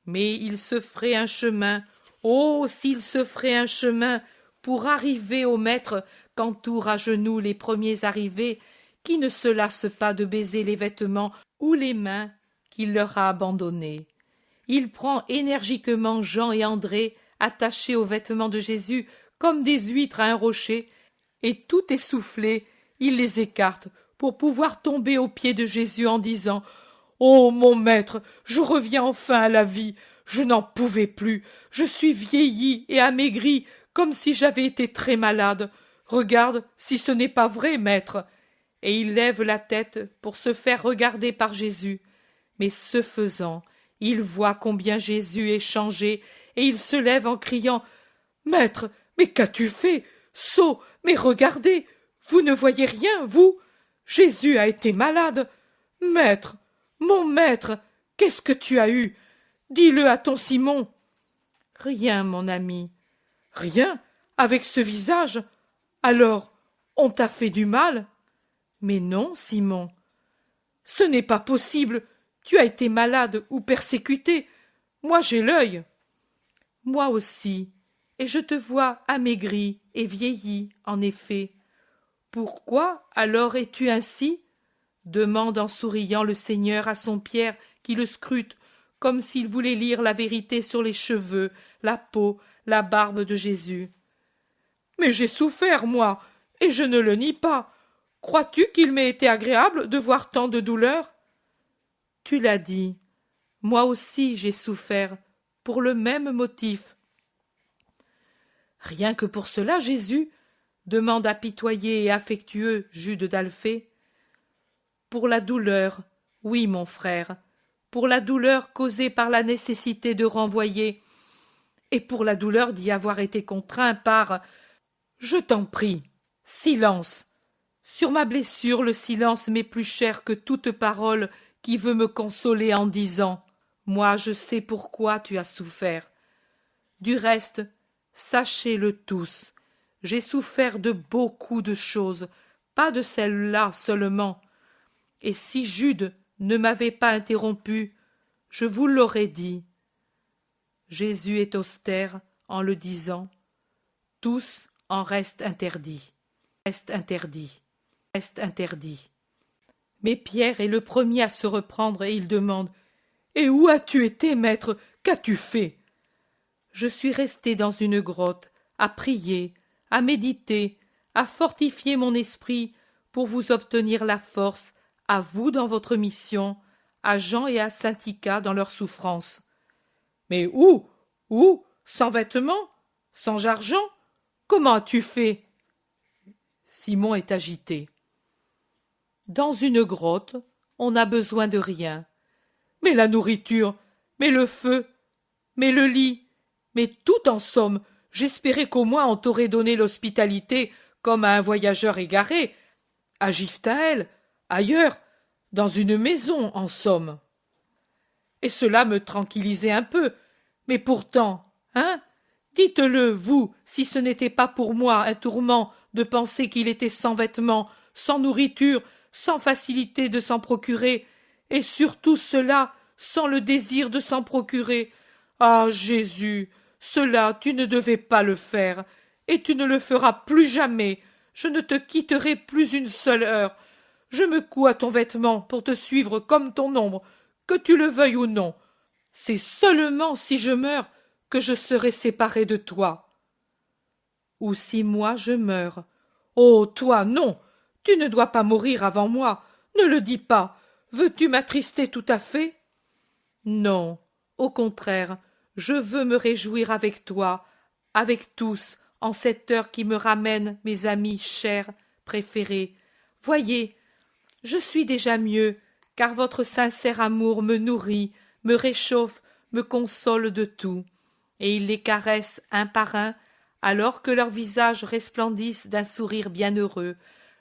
Mais il se ferait un chemin, oh, s'il se ferait un chemin pour arriver au maître qu'entourent à genoux les premiers arrivés, qui ne se lassent pas de baiser les vêtements ou les mains qu'il leur a abandonnés. Il prend énergiquement Jean et André, attachés aux vêtements de Jésus comme des huîtres à un rocher, et tout essoufflé, il les écarte pour pouvoir tomber aux pieds de Jésus en disant « Ô mon maître, je reviens enfin à la vie, je n'en pouvais plus, je suis vieilli et amaigri comme si j'avais été très malade. Regarde si ce n'est pas vrai, maître. » Et il lève la tête pour se faire regarder par Jésus. Mais ce faisant, il voit combien Jésus est changé, et il se lève en criant « Maître, mais qu'as-tu fait? Sot, mais regardez, vous ne voyez rien, vous? Jésus a été malade. Maître, mon maître, qu'est-ce que tu as eu? Dis-le à ton Simon. » « Rien, mon ami. »« Rien? Avec ce visage? Alors, on t'a fait du mal? » ?»« Mais non, Simon. »« Ce n'est pas possible. Tu as été malade ou persécuté. Moi, j'ai l'œil. »« Moi aussi. Et je te vois amaigri et vieilli, en effet. Pourquoi alors es-tu ainsi? Demande en souriant le Seigneur à son Pierre qui le scrute, comme s'il voulait lire la vérité sur les cheveux, la peau, la barbe de Jésus. Mais j'ai souffert, moi, et je ne le nie pas. Crois-tu qu'il m'ait été agréable de voir tant de douleur? Tu l'as dit. Moi aussi j'ai souffert, pour le même motif. Rien que pour cela, Jésus? Demande apitoyé et affectueux Jude d'Alphée. Pour la douleur, oui, mon frère, pour la douleur causée par la nécessité de renvoyer, et pour la douleur d'y avoir été contraint par... Je t'en prie, silence. Sur ma blessure, le silence m'est plus cher que toute parole qui veut me consoler en disant « Moi, je sais pourquoi tu as souffert. » Du reste, sachez-le tous, j'ai souffert de beaucoup de choses, pas de celle-là seulement. Et si Jude ne m'avait pas interrompu, je vous l'aurais dit. Jésus est austère en le disant. Tous en restent interdits. Reste interdit. Reste interdit. Mais Pierre est le premier à se reprendre et il demande « Et où as-tu été, maître? Qu'as-tu fait ?» Je suis resté dans une grotte, à prier, à méditer, à fortifier mon esprit pour vous obtenir la force, à vous dans votre mission, à Jean et à Saint-Ica dans leur souffrance. Mais où? Où? Sans vêtements? Sans argent? Comment as-tu fait? Simon est agité. Dans une grotte, on n'a besoin de rien. Mais la nourriture, mais le feu, mais le lit, mais tout en somme, j'espérais qu'au moins on t'aurait donné l'hospitalité comme à un voyageur égaré, à Giftaël, ailleurs, dans une maison, en somme. Et cela me tranquillisait un peu, mais pourtant, hein, dites-le, vous, si ce n'était pas pour moi un tourment de penser qu'il était sans vêtements, sans nourriture, sans facilité de s'en procurer, et surtout cela sans le désir de s'en procurer. Ah, Jésus, cela tu ne devais pas le faire, et tu ne le feras plus jamais. Je ne te quitterai plus une seule heure. Je me couds à ton vêtement pour te suivre comme ton ombre, que tu le veuilles ou non. C'est seulement si je meurs que je serai séparé de toi. Ou si moi je meurs. Oh, toi, non, tu ne dois pas mourir avant moi. Ne le dis pas. Veux-tu m'attrister tout à fait? Non, au contraire, je veux me réjouir avec toi, avec tous, en cette heure qui me ramène mes amis chers, préférés. Voyez, je suis déjà mieux, car votre sincère amour me nourrit, me réchauffe, me consolent de tout, et il les caresse un par un, alors que leurs visages resplendissent d'un sourire bienheureux,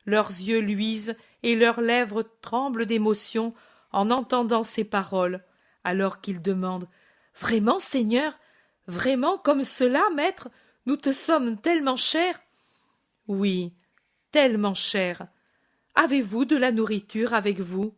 leurs yeux luisent et leurs lèvres tremblent d'émotion en entendant ces paroles, alors qu'ils demandent « Vraiment, Seigneur, vraiment comme cela, maître, nous te sommes tellement chers ?» « Oui, tellement chers. Avez-vous de la nourriture avec vous ?»«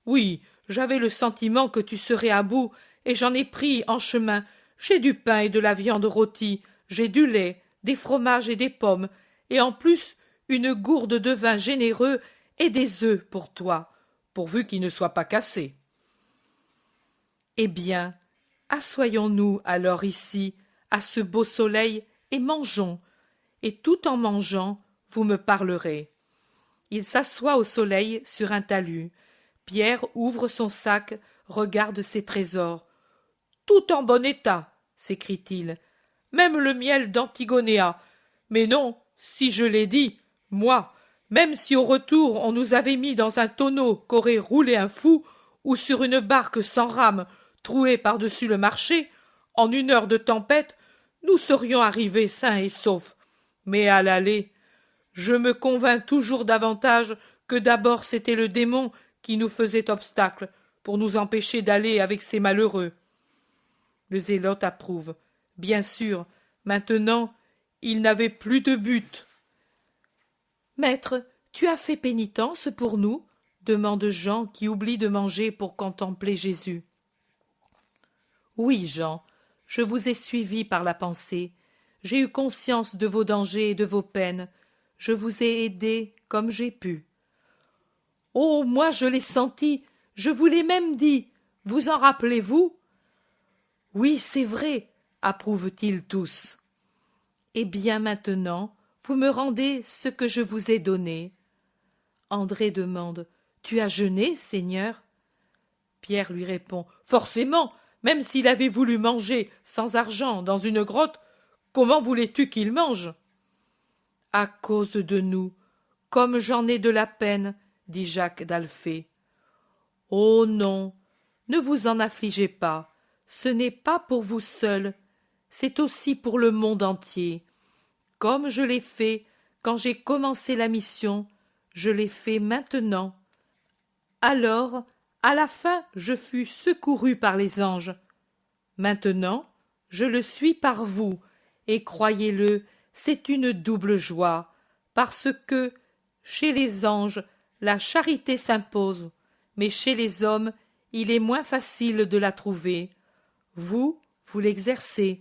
Oui, j'avais le sentiment que tu serais à bout, et j'en ai pris en chemin. J'ai du pain et de la viande rôtie, j'ai du lait, des fromages et des pommes, et en plus une gourde de vin généreux et des œufs pour toi, pourvu qu'ils ne soient pas cassés. » « Eh bien, assoyons-nous alors ici, à ce beau soleil, et mangeons, et tout en mangeant, vous me parlerez. » Il s'assoit au soleil sur un talus. Pierre ouvre son sac, regarde ses trésors. « Tout en bon état, s'écrie-t-il. Même le miel d'Antigonéa. Mais non, si je l'ai dit, moi, même si au retour on nous avait mis dans un tonneau qu'aurait roulé un fou, ou sur une barque sans rame, trouée par-dessus le marché, en une heure de tempête, nous serions arrivés sains et saufs. Mais à l'aller, je me convins toujours davantage que d'abord c'était le démon qui nous faisait obstacle pour nous empêcher d'aller avec ces malheureux. » Le zélote approuve. Bien sûr, maintenant, il n'avait plus de but. « Maître, tu as fait pénitence pour nous ?» demande Jean, qui oublie de manger pour contempler Jésus. « Oui, Jean, je vous ai suivi par la pensée. J'ai eu conscience de vos dangers et de vos peines. Je vous ai aidé comme j'ai pu. »« Oh, moi je l'ai senti, je vous l'ai même dit. Vous en rappelez-vous ?»« Oui, c'est vrai, approuvent-ils tous. »« Eh bien maintenant, vous me rendez ce que je vous ai donné. » André demande « Tu as jeûné, Seigneur ?» Pierre lui répond « Forcément, même s'il avait voulu manger sans argent dans une grotte, comment voulais-tu qu'il mange ?»« À cause de nous, comme j'en ai de la peine, dit Jacques d'Alphée. « Oh non, ne vous en affligez pas, ce n'est pas pour vous seul, c'est aussi pour le monde entier. Comme je l'ai fait quand j'ai commencé la mission, je l'ai fait maintenant. Alors, à la fin, je fus secouru par les anges. Maintenant, je le suis par vous, et croyez-le, c'est une double joie, parce que, chez les anges, la charité s'impose, mais chez les hommes, il est moins facile de la trouver. Vous l'exercez.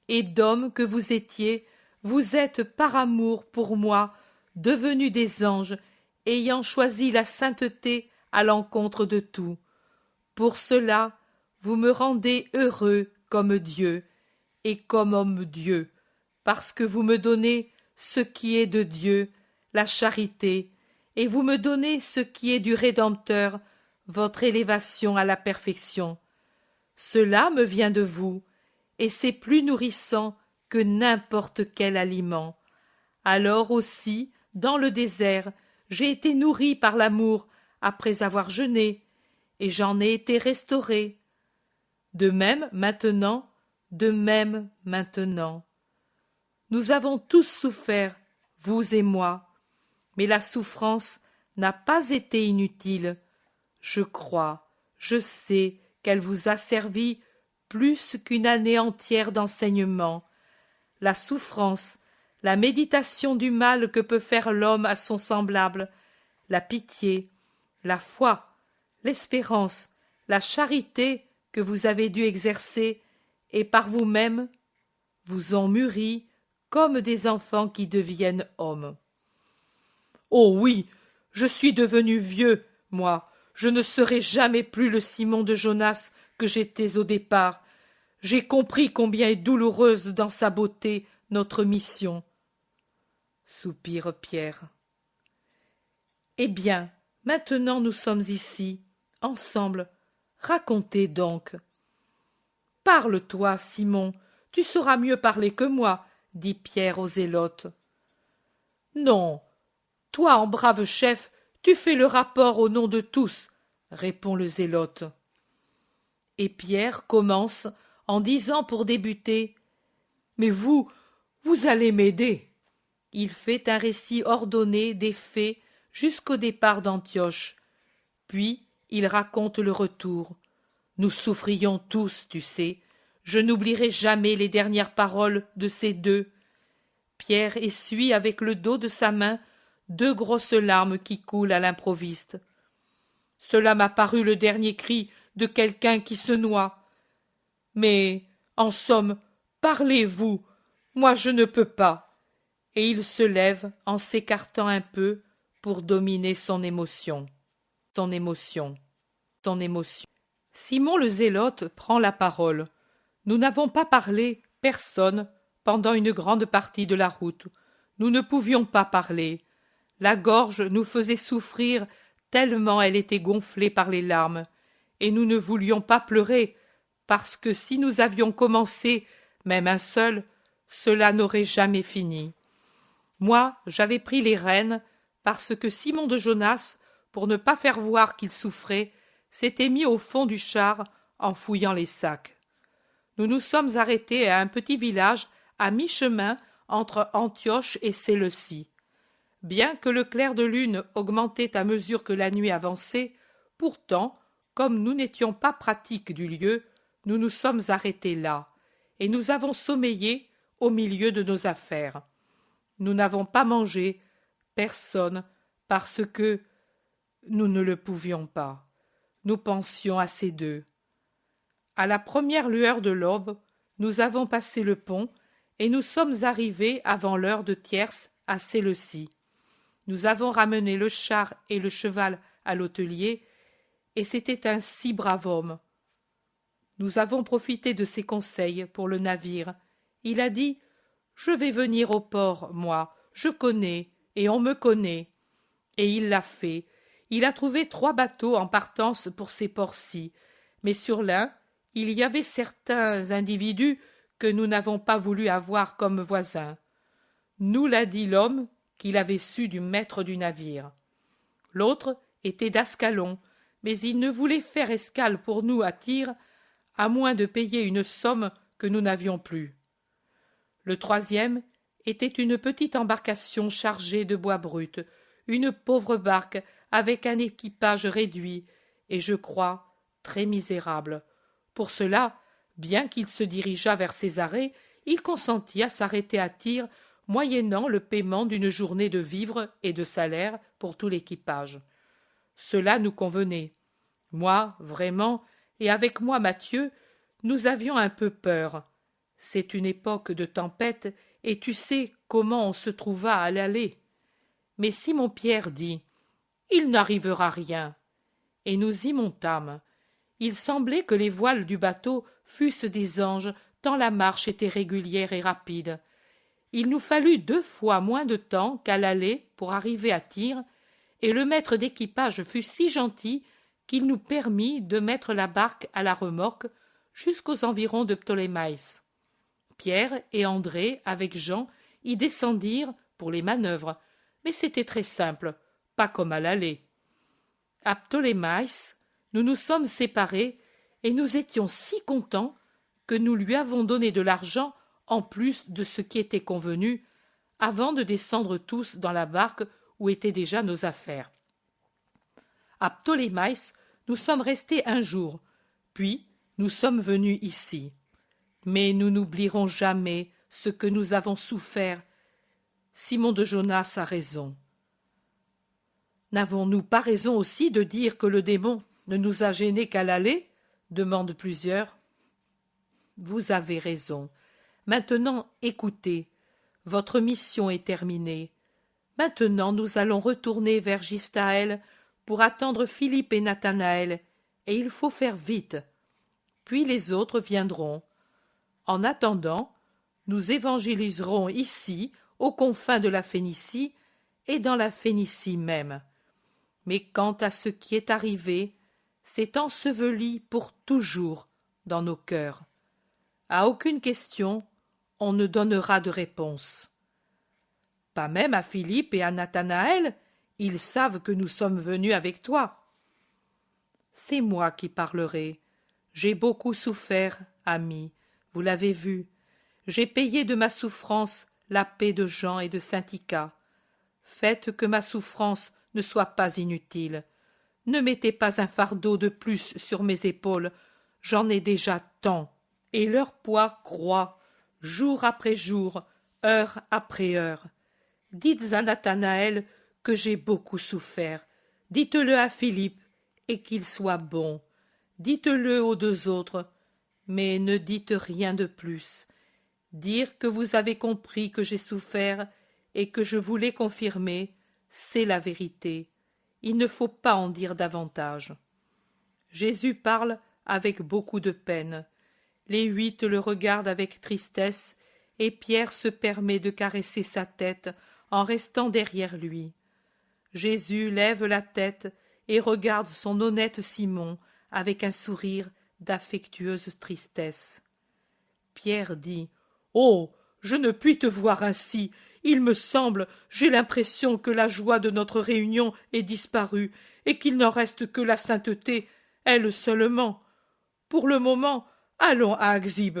Et d'hommes que vous étiez, vous êtes par amour pour moi devenus des anges, ayant choisi la sainteté à l'encontre de tout. Pour cela, vous me rendez heureux comme Dieu et comme homme Dieu, parce que vous me donnez ce qui est de Dieu, la charité, et vous me donnez ce qui est du Rédempteur, votre élévation à la perfection. Cela me vient de vous, et c'est plus nourrissant que n'importe quel aliment. Alors aussi, dans le désert, j'ai été nourri par l'amour après avoir jeûné, et j'en ai été restauré. De même maintenant, nous avons tous souffert, vous et moi, mais la souffrance n'a pas été inutile. Je crois, je sais qu'elle vous a servi plus qu'une année entière d'enseignement. La souffrance, la méditation du mal que peut faire l'homme à son semblable, la pitié, la foi, l'espérance, la charité que vous avez dû exercer, et par vous-même, vous ont mûri comme des enfants qui deviennent hommes. Oh oui, je suis devenu vieux, moi, je ne serai jamais plus le Simon de Jonas que j'étais au départ. J'ai compris combien est douloureuse dans sa beauté notre mission. Soupire Pierre. Eh bien, maintenant nous sommes ici, ensemble. Racontez donc. Parle-toi, Simon, tu sauras mieux parler que moi, dit Pierre au zélote. Non, toi, en brave chef, tu fais le rapport au nom de tous, répond le zélote. Et Pierre commence en disant pour débuter « Mais vous allez m'aider !» Il fait un récit ordonné des faits jusqu'au départ d'Antioche. Puis il raconte le retour. Nous souffrions tous, tu sais. Je n'oublierai jamais les dernières paroles de ces deux. Pierre essuie avec le dos de sa main 2 grosses larmes qui coulent à l'improviste. Cela m'a paru le dernier cri de quelqu'un qui se noie. Mais, en somme, parlez-vous, moi je ne peux pas. Et il se lève en s'écartant un peu pour dominer son émotion. Simon le Zélote prend la parole. Nous n'avons pas parlé, personne, pendant une grande partie de la route. Nous ne pouvions pas parler. La gorge nous faisait souffrir tellement elle était gonflée par les larmes, et nous ne voulions pas pleurer, parce que si nous avions commencé, même un seul, cela n'aurait jamais fini. Moi, j'avais pris les rênes, parce que Simon de Jonas, pour ne pas faire voir qu'il souffrait, s'était mis au fond du char en fouillant les sacs. Nous nous sommes arrêtés à un petit village à mi-chemin entre Antioche et Séleucie. Bien que le clair de lune augmentait à mesure que la nuit avançait, pourtant, comme nous n'étions pas pratiques du lieu, nous nous sommes arrêtés là, et nous avons sommeillé au milieu de nos affaires. Nous n'avons pas mangé, personne, parce que nous ne le pouvions pas. Nous pensions à ces deux. À la première lueur de l'aube, nous avons passé le pont, et nous sommes arrivés avant l'heure de tierce à Séleucie. Nous avons ramené le char et le cheval à l'hôtelier, et c'était un si brave homme. Nous avons profité de ses conseils pour le navire. Il a dit « Je vais venir au port, moi, je connais, et on me connaît. » Et il l'a fait. Il a trouvé 3 bateaux en partance pour ces ports-ci, mais sur l'un, il y avait certains individus que nous n'avons pas voulu avoir comme voisins. Nous l'a dit l'homme qu'il avait su du maître du navire. L'autre était d'Ascalon, mais il ne voulait faire escale pour nous à Tyr, à moins de payer une somme que nous n'avions plus. Le 3e était une petite embarcation chargée de bois brut, une pauvre barque avec un équipage réduit, et je crois très misérable. Pour cela, bien qu'il se dirigeât vers Césarée, il consentit à s'arrêter à Tyr, moyennant le paiement d'une journée de vivres et de salaire pour tout l'équipage. Cela nous convenait. Moi, vraiment, et avec moi Mathieu, nous avions un peu peur. C'est une époque de tempête, et tu sais comment on se trouva à l'aller. Mais Simon-Pierre dit « Il n'arrivera rien !» Et nous y montâmes. Il semblait que les voiles du bateau fussent des anges, tant la marche était régulière et rapide. Il nous fallut 2 fois moins de temps qu'à l'aller pour arriver à Tyr, et le maître d'équipage fut si gentil qu'il nous permit de mettre la barque à la remorque jusqu'aux environs de Ptolémaïs. Pierre et André, avec Jean, y descendirent pour les manœuvres, mais c'était très simple, pas comme à l'aller. À Ptolémaïs, nous nous sommes séparés, et nous étions si contents que nous lui avons donné de l'argent en plus de ce qui était convenu, avant de descendre tous dans la barque où étaient déjà nos affaires. À Ptolémaïs, nous sommes restés 1 jour, puis nous sommes venus ici. Mais nous n'oublierons jamais ce que nous avons souffert. Simon de Jonas a raison. N'avons-nous pas raison aussi de dire que le démon ne nous a gênés qu'à l'aller ? Demandent plusieurs. Vous avez raison. Maintenant, écoutez. Votre mission est terminée. Maintenant, nous allons retourner vers Gistaël pour attendre Philippe et Nathanaël, et il faut faire vite. Puis les autres viendront. En attendant, nous évangéliserons ici, aux confins de la Phénicie, et dans la Phénicie même. Mais quant à ce qui est arrivé, c'est enseveli pour toujours dans nos cœurs. À aucune question, on ne donnera de réponse. Pas même à Philippe et à Nathanaël, ils savent que nous sommes venus avec toi. C'est moi qui parlerai. J'ai beaucoup souffert, amis, vous l'avez vu. J'ai payé de ma souffrance la paix de Jean et de Syntycha. Faites que ma souffrance ne soit pas inutile. Ne mettez pas un fardeau de plus sur mes épaules, j'en ai déjà tant. Et leur poids croît, jour après jour, heure après heure. Dites à Nathanaël que j'ai beaucoup souffert. Dites-le à Philippe, et qu'il soit bon. Dites-le aux deux autres, mais ne dites rien de plus. Dire que vous avez compris que j'ai souffert et que je vous l'ai confirmé, c'est la vérité. Il ne faut pas en dire davantage. Jésus parle avec beaucoup de peine. Les 8 le regardent avec tristesse, et Pierre se permet de caresser sa tête en restant derrière lui. Jésus lève la tête et regarde son honnête Simon avec un sourire d'affectueuse tristesse. Pierre dit « Oh, je ne puis te voir ainsi. Il me semble, j'ai l'impression que la joie de notre réunion est disparue et qu'il n'en reste que la sainteté, elle seulement. Pour le moment, allons à Axib.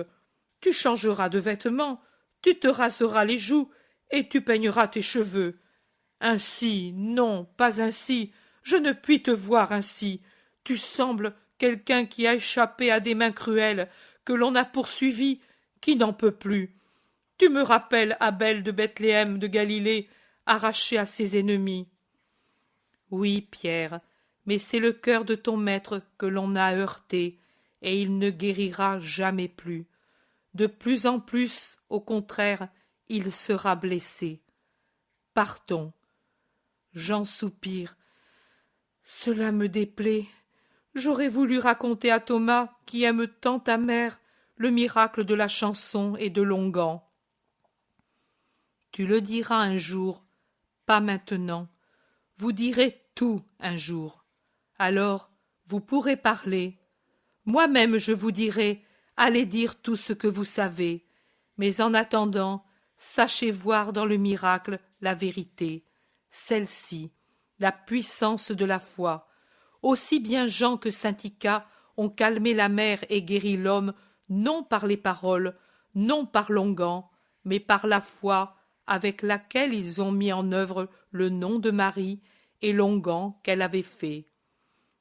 Tu changeras de vêtements, tu te raseras les joues et tu peigneras tes cheveux. Ainsi, non, pas ainsi, je ne puis te voir ainsi. Tu sembles quelqu'un qui a échappé à des mains cruelles, que l'on a poursuivi, qui n'en peut plus. Tu me rappelles Abel de Bethléem de Galilée, arraché à ses ennemis. Oui, Pierre, mais c'est le cœur de ton maître que l'on a heurté, et il ne guérira jamais plus. De plus en plus, au contraire, il sera blessé. Partons. Jean soupire. Cela me déplaît. J'aurais voulu raconter à Thomas, qui aime tant ta mère, le miracle de la chanson et de l'onguent. Tu le diras un jour, pas maintenant. Vous direz tout un jour. Alors, vous pourrez parler. Moi-même je vous dirai, allez dire tout ce que vous savez. Mais en attendant, sachez voir dans le miracle la vérité, celle-ci, la puissance de la foi. Aussi bien Jean que Syntycha ont calmé la mer et guéri l'homme, non par les paroles, non par l'onguent, mais par la foi avec laquelle ils ont mis en œuvre le nom de Marie et l'onguent qu'elle avait fait.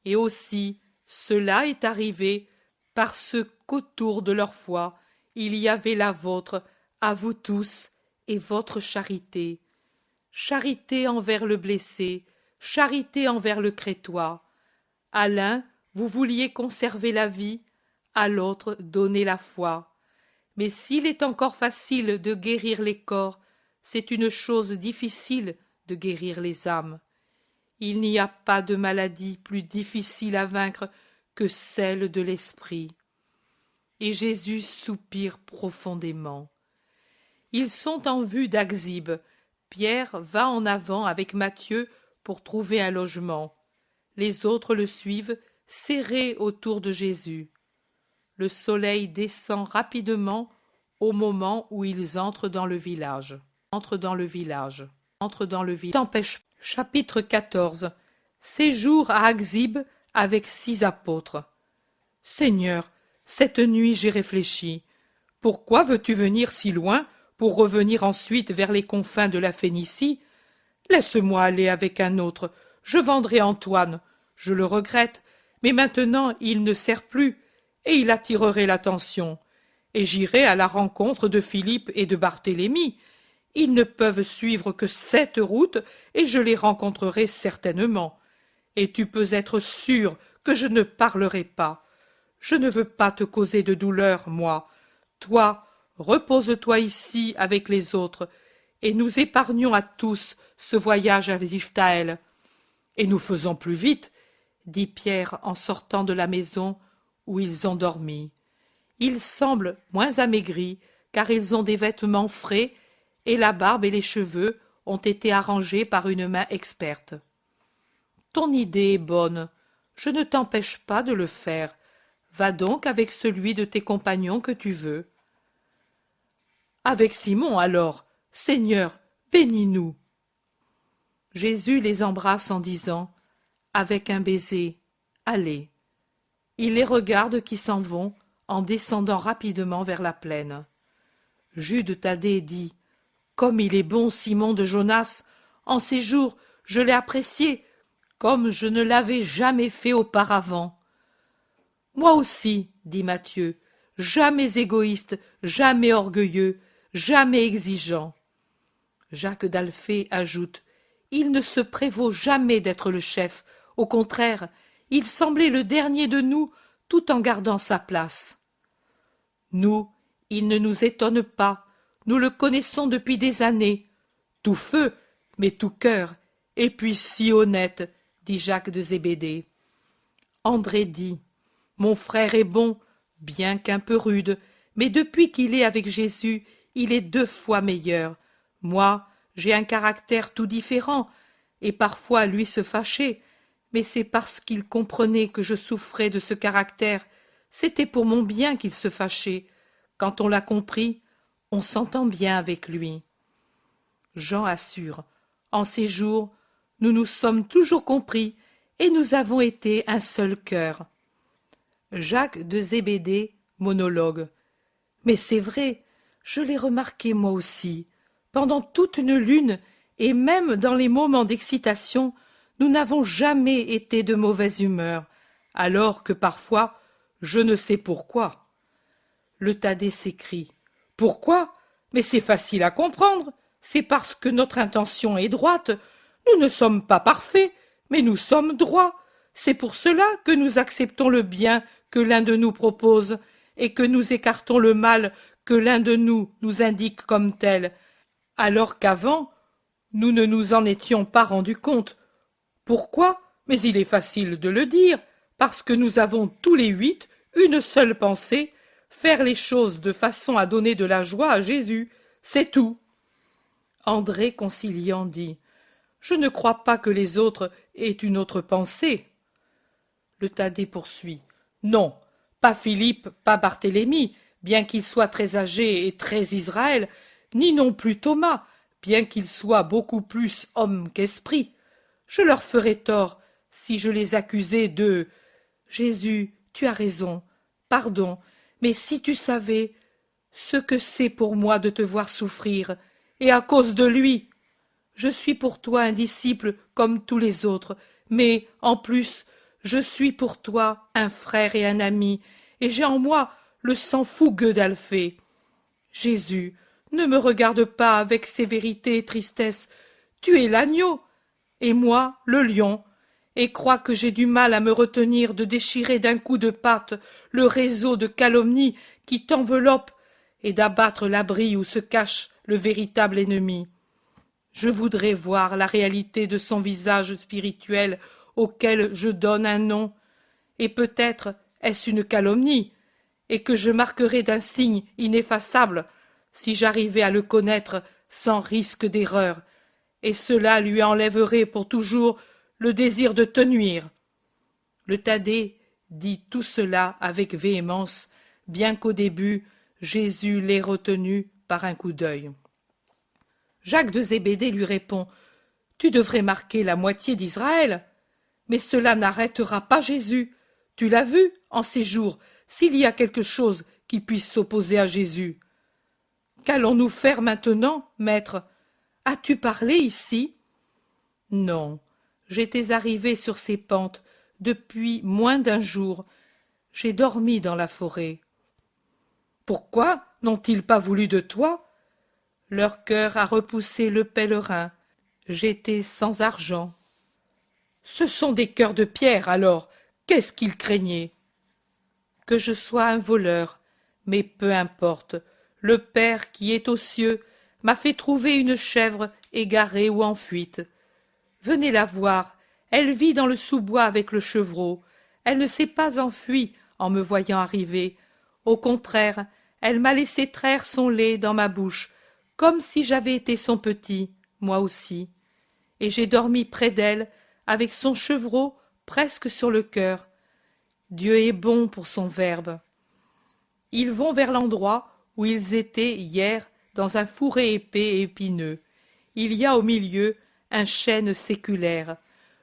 Et aussi, cela est arrivé parce qu'autour de leur foi, il y avait la vôtre, à vous tous, et votre charité. Charité envers le blessé, charité envers le crétois. À l'un, vous vouliez conserver la vie, à l'autre donner la foi. Mais s'il est encore facile de guérir les corps, c'est une chose difficile de guérir les âmes. Il n'y a pas de maladie plus difficile à vaincre que celle de l'esprit. Et Jésus soupire profondément. Ils sont en vue d'Axib. Pierre va en avant avec Matthieu pour trouver un logement. Les autres le suivent, serrés autour de Jésus. Le soleil descend rapidement au moment où ils entrent dans le village. T'empêche. Chapitre 14. Séjour à Axib avec 6 apôtres. Seigneur, cette nuit j'ai réfléchi. Pourquoi veux-tu venir si loin pour revenir ensuite vers les confins de la Phénicie? Laisse-moi aller avec un autre. Je vendrai Antoine. Je le regrette, mais maintenant il ne sert plus, et il attirerait l'attention. Et j'irai à la rencontre de Philippe et de Barthélemy. Ils ne peuvent suivre que cette route, et je les rencontrerai certainement. Et tu peux être sûr que je ne parlerai pas. Je ne veux pas te causer de douleur, moi. Toi, repose-toi ici avec les autres, et nous épargnons à tous ce voyage à Ziphtaël. Et nous faisons plus vite, dit Pierre en sortant de la maison où ils ont dormi. Ils semblent moins amaigris, car ils ont des vêtements frais, et la barbe et les cheveux ont été arrangés par une main experte. Ton idée est bonne, je ne t'empêche pas de le faire. Va donc avec celui de tes compagnons que tu veux. Avec Simon alors, Seigneur, bénis-nous. Jésus les embrasse en disant, avec un baiser, allez. Il les regarde qui s'en vont, en descendant rapidement vers la plaine. Jude Thaddée dit « Comme il est bon, Simon de Jonas, en ces jours je l'ai apprécié, comme je ne l'avais jamais fait auparavant. » Moi aussi, dit Matthieu, jamais égoïste, jamais orgueilleux, jamais exigeant. Jacques d'Alphée ajoute « Il ne se prévaut jamais d'être le chef, au contraire, il semblait le dernier de nous tout en gardant sa place. » Nous, il ne nous étonne pas, nous le connaissons depuis des années. Tout feu, mais tout cœur, et puis si honnête, dit Jacques de Zébédée. André dit « Mon frère est bon, bien qu'un peu rude, mais depuis qu'il est avec Jésus, il est 2 fois meilleur. Moi, j'ai un caractère tout différent, et parfois lui se fâchait, mais c'est parce qu'il comprenait que je souffrais de ce caractère. C'était pour mon bien qu'il se fâchait. Quand on l'a compris, on s'entend bien avec lui. » Jean assure « En ces jours, nous nous sommes toujours compris, et nous avons été un seul cœur. » Jacques de Zébédée monologue. « Mais c'est vrai, je l'ai remarqué moi aussi. Pendant toute une lune, et même dans les moments d'excitation, nous n'avons jamais été de mauvaise humeur, alors que parfois, je ne sais pourquoi. » Le Thaddée s'écrie « Pourquoi? Mais c'est facile à comprendre. C'est parce que notre intention est droite. Nous ne sommes pas parfaits, mais nous sommes droits. C'est pour cela que nous acceptons le bien que l'un de nous propose, et que nous écartons le mal que l'un de nous indique comme tel, alors qu'avant, nous ne nous en étions pas rendus compte. Pourquoi? Mais il est facile de le dire, parce que nous avons tous les 8 une seule pensée, faire les choses de façon à donner de la joie à Jésus, c'est tout. » André conciliant dit « Je ne crois pas que les autres aient une autre pensée. » Le Thaddée poursuit « Non, pas Philippe, pas Barthélemy, bien qu'il soit très âgé et très Israël, ni non plus Thomas, bien qu'il soit beaucoup plus homme qu'esprit. Je leur ferais tort si je les accusais de... Jésus, tu as raison, pardon, mais si tu savais ce que c'est pour moi de te voir souffrir, et à cause de lui. Je suis pour toi un disciple comme tous les autres, mais, en plus, je suis pour toi un frère et un ami, et j'ai en moi le sang fougueux d'Alphée. Jésus, ne me regarde pas avec sévérité et tristesse, tu es l'agneau, et moi le lion, et crois que j'ai du mal à me retenir de déchirer d'un coup de patte le réseau de calomnie qui t'enveloppe, et d'abattre l'abri où se cache le véritable ennemi. Je voudrais voir la réalité de son visage spirituel auquel je donne un nom, et peut-être est-ce une calomnie, et que je marquerais d'un signe ineffaçable si j'arrivais à le connaître sans risque d'erreur, et cela lui enlèverait pour toujours le désir de te nuire. Le Thaddée dit tout cela avec véhémence, bien qu'au début Jésus l'ait retenu par un coup d'œil. Jacques de Zébédée lui répond « Tu devrais marquer la moitié d'Israël. Mais cela n'arrêtera pas Jésus. Tu l'as vu, en ces jours, s'il y a quelque chose qui puisse s'opposer à Jésus. Qu'allons-nous faire maintenant, maître? As-tu parlé ici? » Non, j'étais arrivé sur ces pentes depuis moins d'1 jour. J'ai dormi dans la forêt. Pourquoi n'ont-ils pas voulu de toi? Leur cœur a repoussé le pèlerin. J'étais sans argent. Ce sont des cœurs de pierre, alors. Qu'est-ce qu'ils craignaient? Que je sois un voleur, mais peu importe. Le Père qui est aux cieux m'a fait trouver une chèvre égarée ou en fuite. Venez la voir, elle vit dans le sous-bois avec le chevreau. Elle ne s'est pas enfuie en me voyant arriver. Au contraire, elle m'a laissé traire son lait dans ma bouche, comme si j'avais été son petit, moi aussi. Et j'ai dormi près d'elle, avec son chevreau presque sur le cœur. Dieu est bon pour son verbe. Ils vont vers l'endroit où ils étaient hier dans un fourré épais et épineux. Il y a au milieu un chêne séculaire.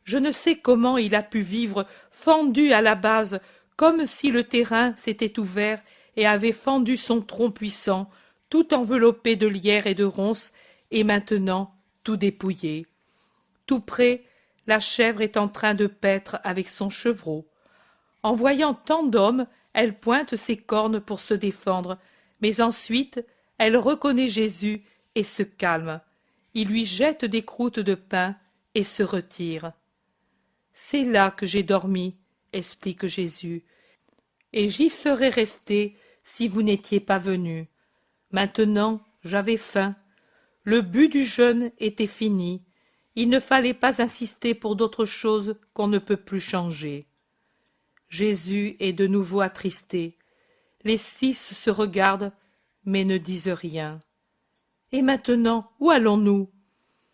Je ne sais comment il a pu vivre fendu à la base comme si le terrain s'était ouvert et avait fendu son tronc puissant, tout enveloppé de lierre et de ronces, et maintenant tout dépouillé. Tout près, la chèvre est en train de paître avec son chevreau. En voyant tant d'hommes, elle pointe ses cornes pour se défendre, mais ensuite elle reconnaît Jésus et se calme. Il lui jette des croûtes de pain et se retire. « C'est là que j'ai dormi, » explique Jésus, « et j'y serais resté si vous n'étiez pas venus. Maintenant, j'avais faim. Le but du jeûne était fini. Il ne fallait pas insister pour d'autres choses qu'on ne peut plus changer. » Jésus est de nouveau attristé. Les 6 se regardent, mais ne disent rien. « Et maintenant, où allons-nous » ?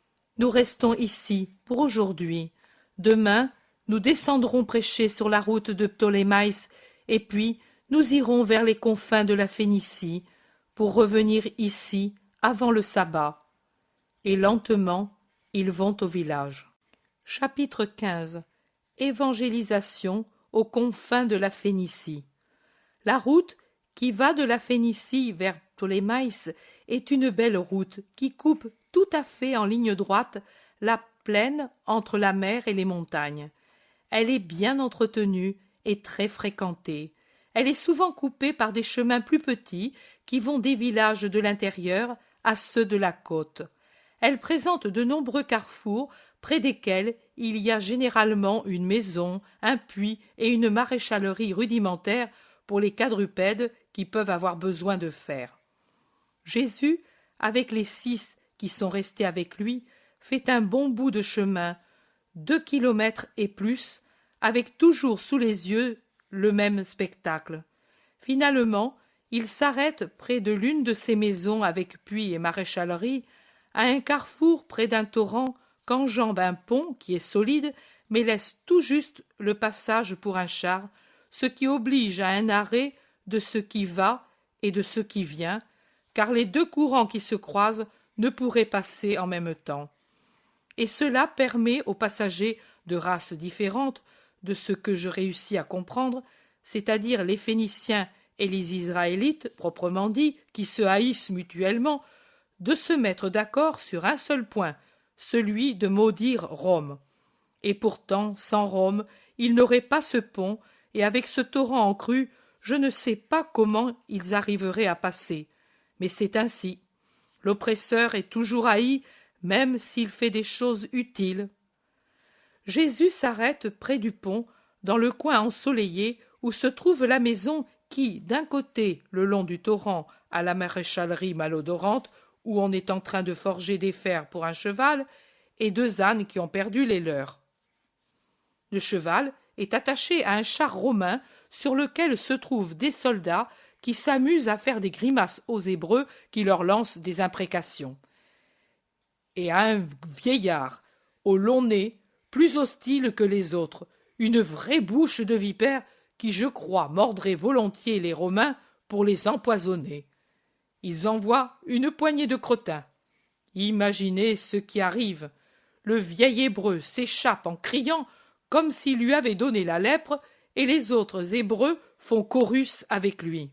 « Nous restons ici pour aujourd'hui. Demain, nous descendrons prêcher sur la route de Ptolémaïs, et puis nous irons vers les confins de la Phénicie, pour revenir ici avant le sabbat. » Et lentement, ils vont au village. Chapitre 15. Évangélisation aux confins de la Phénicie. La route qui va de la Phénicie vers Ptolémaïs est une belle route qui coupe tout à fait en ligne droite la plaine entre la mer et les montagnes. Elle est bien entretenue et très fréquentée. Elle est souvent coupée par des chemins plus petits qui vont des villages de l'intérieur à ceux de la côte. Elle présente de nombreux carrefours près desquels il y a généralement une maison, un puits et une maréchalerie rudimentaire pour les quadrupèdes qui peuvent avoir besoin de fer. Jésus, avec les 6 qui sont restés avec lui, fait un bon bout de chemin, 2 kilomètres et plus, avec toujours sous les yeux le même spectacle. Finalement, il s'arrête près de l'une de ces maisons avec puits et maréchalerie, à un carrefour près d'un torrent qu'enjambe un pont qui est solide, mais laisse tout juste le passage pour un char, ce qui oblige à un arrêt de ce qui va et de ce qui vient, car les 2 courants qui se croisent ne pourraient passer en même temps. Et cela permet aux passagers de races différentes, de ce que je réussis à comprendre, c'est-à-dire les Phéniciens et les Israélites, proprement dit, qui se haïssent mutuellement, de se mettre d'accord sur un seul point, celui de maudire Rome. Et pourtant, sans Rome, ils n'auraient pas ce pont, et avec ce torrent en crue, je ne sais pas comment ils arriveraient à passer. Mais c'est ainsi. L'oppresseur est toujours haï, même s'il fait des choses utiles. Jésus s'arrête près du pont, dans le coin ensoleillé où se trouve la maison qui, d'un côté, le long du torrent, a la maréchalerie malodorante, où on est en train de forger des fers pour un cheval, et 2 ânes qui ont perdu les leurs. Le cheval est attaché à un char romain sur lequel se trouvent des soldats qui s'amusent à faire des grimaces aux Hébreux qui leur lancent des imprécations. Et à un vieillard, au long nez, plus hostile que les autres, une vraie bouche de vipère qui, je crois, mordrait volontiers les Romains pour les empoisonner. Ils envoient une poignée de crottins. Imaginez ce qui arrive. Le vieil Hébreu s'échappe en criant comme s'il lui avait donné la lèpre, et les autres Hébreux font chorus avec lui.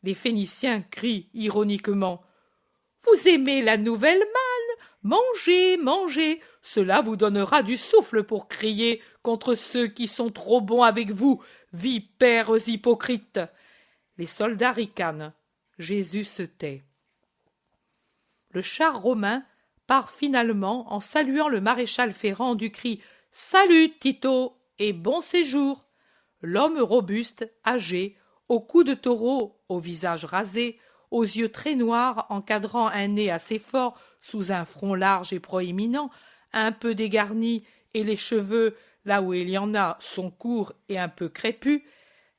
Les Phéniciens crient ironiquement « Vous aimez la nouvelle manne ? Mangez, mangez, cela vous donnera du souffle pour crier contre ceux qui sont trop bons avec vous, vipères hypocrites !» Les soldats ricanent. Jésus se tait. Le char romain part finalement en saluant le maréchal Ferrand du cri « Salut, Tito, et bon séjour !» L'homme robuste, âgé, au cou de taureau, au visage rasé, aux yeux très noirs encadrant un nez assez fort sous un front large et proéminent, un peu dégarni, et les cheveux, là où il y en a, sont courts et un peu crépus,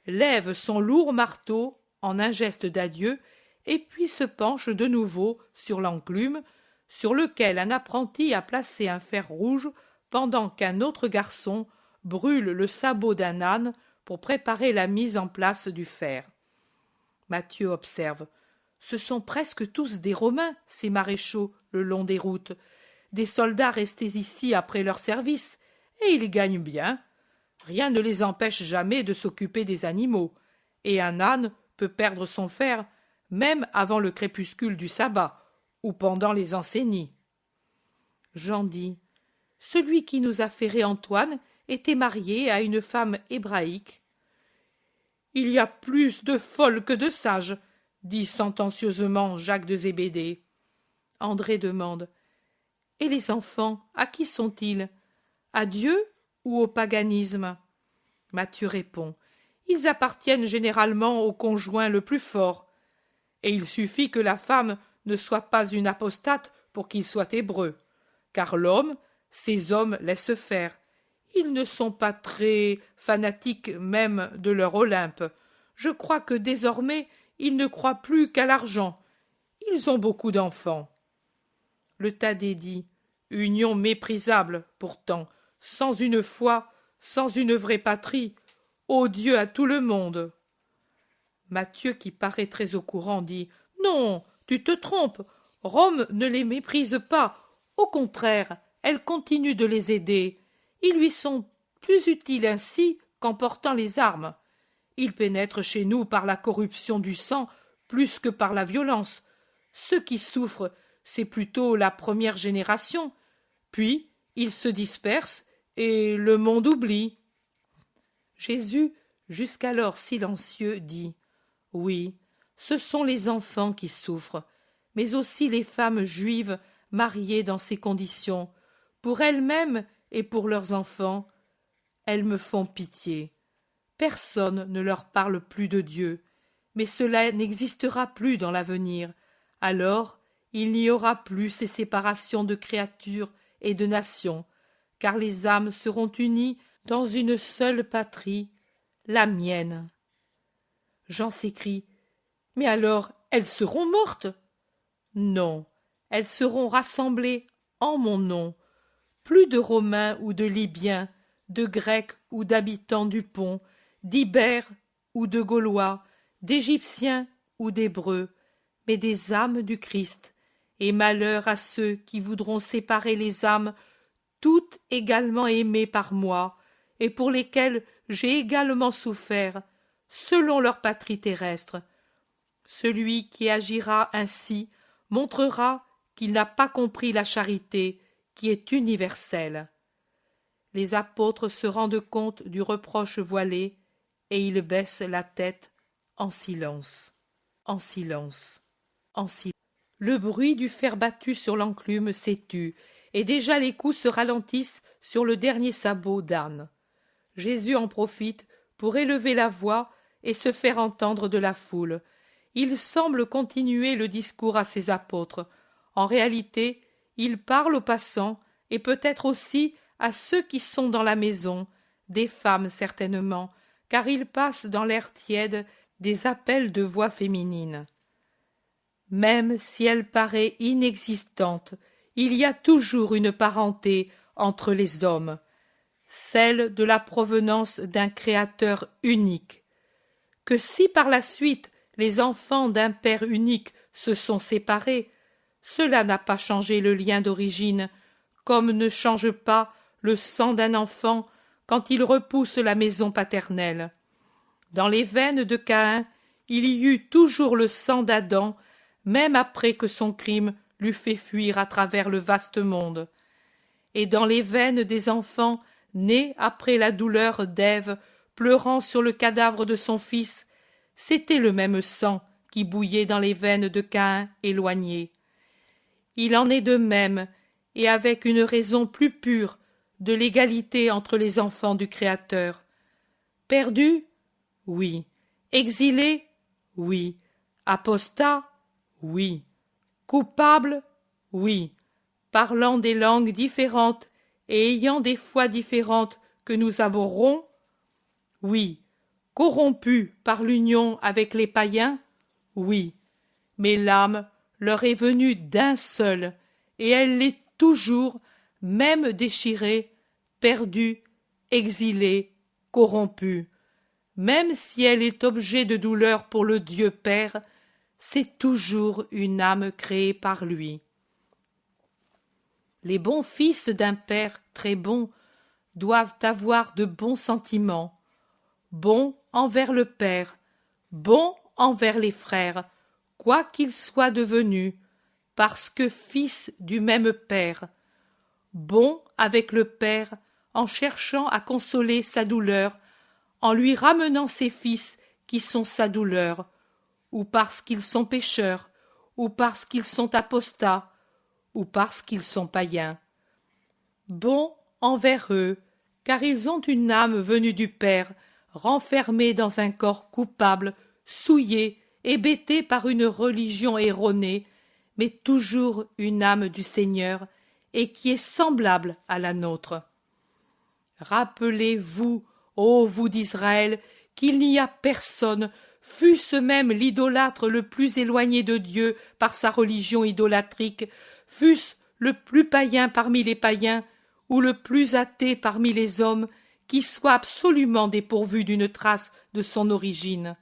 lève son lourd marteau en un geste d'adieu, et puis se penche de nouveau sur l'enclume, sur lequel un apprenti a placé un fer rouge, pendant qu'un autre garçon brûle le sabot d'un âne pour préparer la mise en place du fer. Matthieu observe. Ce sont presque tous des Romains, ces maréchaux, le long des routes, des soldats restés ici après leur service, et ils gagnent bien. Rien ne les empêche jamais de s'occuper des animaux, et un âne peut perdre son fer même avant le crépuscule du sabbat, ou pendant les enseignies. Jean dit: celui qui nous a ferré Antoine était marié à une femme hébraïque. Il y a plus de folles que de sages, dit sentencieusement Jacques de Zébédée. André demande: et les enfants, à qui sont-ils? À Dieu ou au paganisme? Matthieu répond: ils appartiennent généralement au conjoint le plus fort, et il suffit que la femme ne soit pas une apostate pour qu'il soit hébreu, car l'homme, ces hommes laissent faire. Ils ne sont pas très fanatiques même de leur Olympe. Je crois que désormais ils ne croient plus qu'à l'argent. Ils ont beaucoup d'enfants. Le Thaddée dit: union méprisable, pourtant, sans une foi, sans une vraie patrie, odieux à tout le monde. Matthieu, qui paraît très au courant, dit: non, tu te trompes. Rome ne les méprise pas. Au contraire, elle continue de les aider. Ils lui sont plus utiles ainsi qu'en portant les armes. Ils pénètrent chez nous par la corruption du sang plus que par la violence. Ceux qui souffrent, c'est plutôt la première génération. Puis ils se dispersent et le monde oublie. Jésus, jusqu'alors silencieux, dit: oui, ce sont les enfants qui souffrent, mais aussi les femmes juives mariées dans ces conditions, pour elles-mêmes et pour leurs enfants. Elles me font pitié. Personne ne leur parle plus de Dieu, mais cela n'existera plus dans l'avenir. Alors il n'y aura plus ces séparations de créatures et de nations, car les âmes seront unies dans une seule patrie, la mienne. Jean s'écrie: mais alors elles seront mortes? Non, elles seront rassemblées en mon nom. Plus de Romains ou de Libyens, de Grecs ou d'habitants du pont, d'Ibères ou de Gaulois, d'Égyptiens ou d'Hébreux, mais des âmes du Christ, et malheur à ceux qui voudront séparer les âmes, toutes également aimées par moi, et pour lesquelles j'ai également souffert, selon leur patrie terrestre. Celui qui agira ainsi montrera qu'il n'a pas compris la charité qui est universelle. Les apôtres se rendent compte du reproche voilé, et ils baissent la tête en silence, en silence, en silence. Le bruit du fer battu sur l'enclume s'est tu, et déjà les coups se ralentissent sur le dernier sabot d'âne. Jésus en profite pour élever la voix et se faire entendre de la foule. Il semble continuer le discours à ses apôtres. En réalité, il parle aux passants et peut-être aussi à ceux qui sont dans la maison, des femmes certainement, car il passe dans l'air tiède des appels de voix féminines. Même si elle paraît inexistante, il y a toujours une parenté entre les hommes, celle de la provenance d'un Créateur unique. Que si par la suite les enfants d'un Père unique se sont séparés, cela n'a pas changé le lien d'origine, comme ne change pas le sang d'un enfant quand il repousse la maison paternelle. Dans les veines de Caïn, il y eut toujours le sang d'Adam, même après que son crime l'eût fait fuir à travers le vaste monde. Et dans les veines des enfants nés après la douleur d'Ève, pleurant sur le cadavre de son fils, c'était le même sang qui bouillait dans les veines de Caïn éloigné. Il en est de même, et avec une raison plus pure, de l'égalité entre les enfants du Créateur. Perdus? Oui. Exilés? Oui. Apostats? Oui. Coupables? Oui. Parlant des langues différentes et ayant des foi différentes que nous abhorrons? Oui. Corrompus par l'union avec les païens? Oui. Mais l'âme leur est venue d'un seul, et elle l'est toujours, même déchirée, perdue, exilée, corrompue. Même si elle est objet de douleur pour le Dieu Père, c'est toujours une âme créée par lui. Les bons fils d'un Père très bon doivent avoir de bons sentiments, bons envers le Père, bons envers les frères, quoi qu'ils soient devenus, parce que fils du même Père, bons avec le Père en cherchant à consoler sa douleur, en lui ramenant ses fils qui sont sa douleur, ou parce qu'ils sont pécheurs, ou parce qu'ils sont apostats, ou parce qu'ils sont païens. Bons envers eux, car ils ont une âme venue du Père, renfermée dans un corps coupable, souillé, hébété par une religion erronée, mais toujours une âme du Seigneur, et qui est semblable à la nôtre. Rappelez-vous, ô vous d'Israël, qu'il n'y a personne, fût-ce même l'idolâtre le plus éloigné de Dieu par sa religion idolâtrique, fût-ce le plus païen parmi les païens, ou le plus athée parmi les hommes, qui soit absolument dépourvu d'une trace de son origine.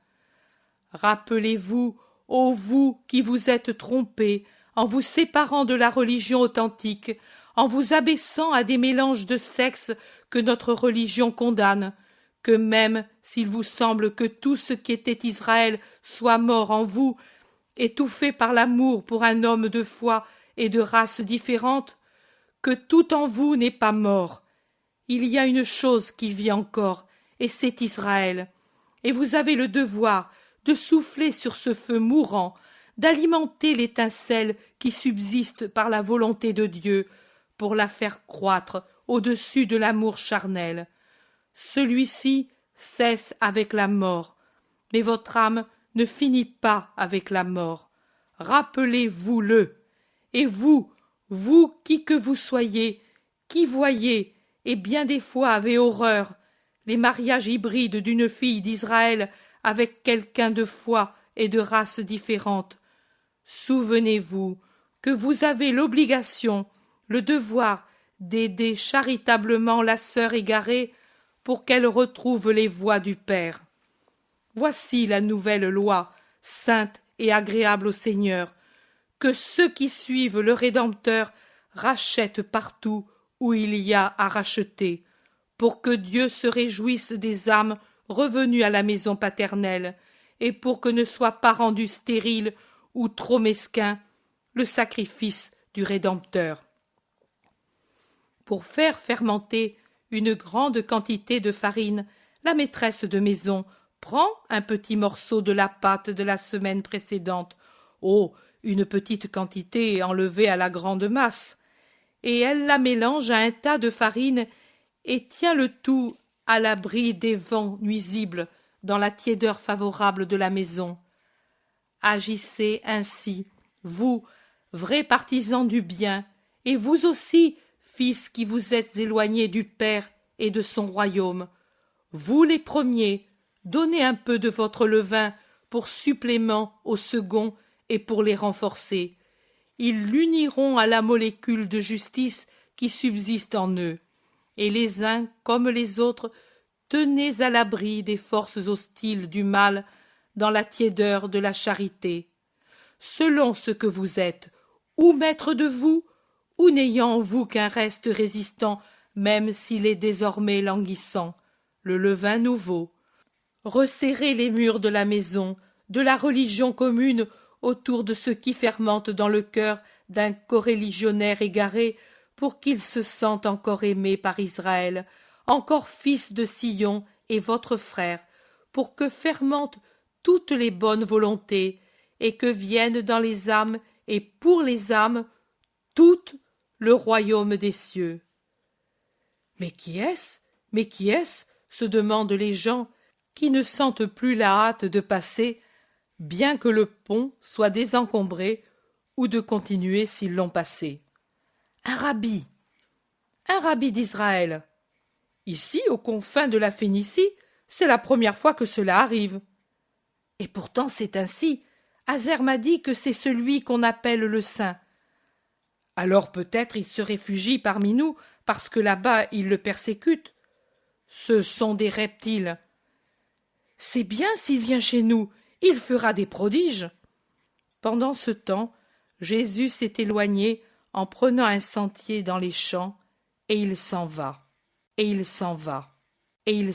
Rappelez-vous, ô vous qui vous êtes trompés, en vous séparant de la religion authentique, en vous abaissant à des mélanges de sexes que notre religion condamne, que même s'il vous semble que tout ce qui était Israël soit mort en vous, étouffé par l'amour pour un homme de foi et de race différente, que tout en vous n'est pas mort. Il y a une chose qui vit encore, et c'est Israël. Et vous avez le devoir de souffler sur ce feu mourant, d'alimenter l'étincelle qui subsiste par la volonté de Dieu, pour la faire croître au-dessus de l'amour charnel. Celui-ci cesse avec la mort, mais votre âme ne finit pas avec la mort. Rappelez-vous-le. Et vous, vous qui que vous soyez, qui voyez, et bien des fois avez horreur, les mariages hybrides d'une fille d'Israël avec quelqu'un de foi et de race différente, souvenez-vous que vous avez l'obligation, le devoir d'aider charitablement la sœur égarée pour qu'elle retrouve les voies du Père. Voici la nouvelle loi, sainte et agréable au Seigneur, que ceux qui suivent le Rédempteur rachètent partout où il y a à racheter, pour que Dieu se réjouisse des âmes revenues à la maison paternelle, et pour que ne soit pas rendu stérile ou trop mesquin le sacrifice du Rédempteur. Pour faire fermenter une grande quantité de farine, la maîtresse de maison prend un petit morceau de la pâte de la semaine précédente, une petite quantité enlevée à la grande masse, et elle la mélange à un tas de farine et tient le tout à l'abri des vents nuisibles dans la tiédeur favorable de la maison. Agissez ainsi, vous, vrais partisans du bien, et vous aussi, fils qui vous êtes éloignés du Père et de son royaume. Vous les premiers, donnez un peu de votre levain pour supplément aux seconds et pour les renforcer. Ils l'uniront à la molécule de justice qui subsiste en eux. Et les uns comme les autres, tenez à l'abri des forces hostiles du mal dans la tiédeur de la charité, selon ce que vous êtes, ou maître de vous, ou n'ayant en vous qu'un reste résistant, même s'il est désormais languissant, le levain nouveau. Resserrez les murs de la maison, de la religion commune, autour de ce qui fermente dans le cœur d'un coreligionnaire égaré, pour qu'il se sente encore aimé par Israël, encore fils de Sion et votre frère, pour que fermentent toutes les bonnes volontés, et que vienne dans les âmes et pour les âmes tout le royaume des cieux. Mais qui est-ce? Mais qui est-ce? Se demandent les gens, qui ne sentent plus la hâte de passer, bien que le pont soit désencombré, ou de continuer s'ils l'ont passé. Un rabbi d'Israël. Ici, aux confins de la Phénicie, c'est la première fois que cela arrive. Et pourtant c'est ainsi. Azer m'a dit que c'est celui qu'on appelle le saint. Alors peut-être il se réfugie parmi nous, parce que là-bas ils le persécutent. Ce sont des reptiles. C'est bien s'il vient chez nous, il fera des prodiges. Pendant ce temps, Jésus s'est éloigné en prenant un sentier dans les champs, et il s'en va. et il s'en va, et il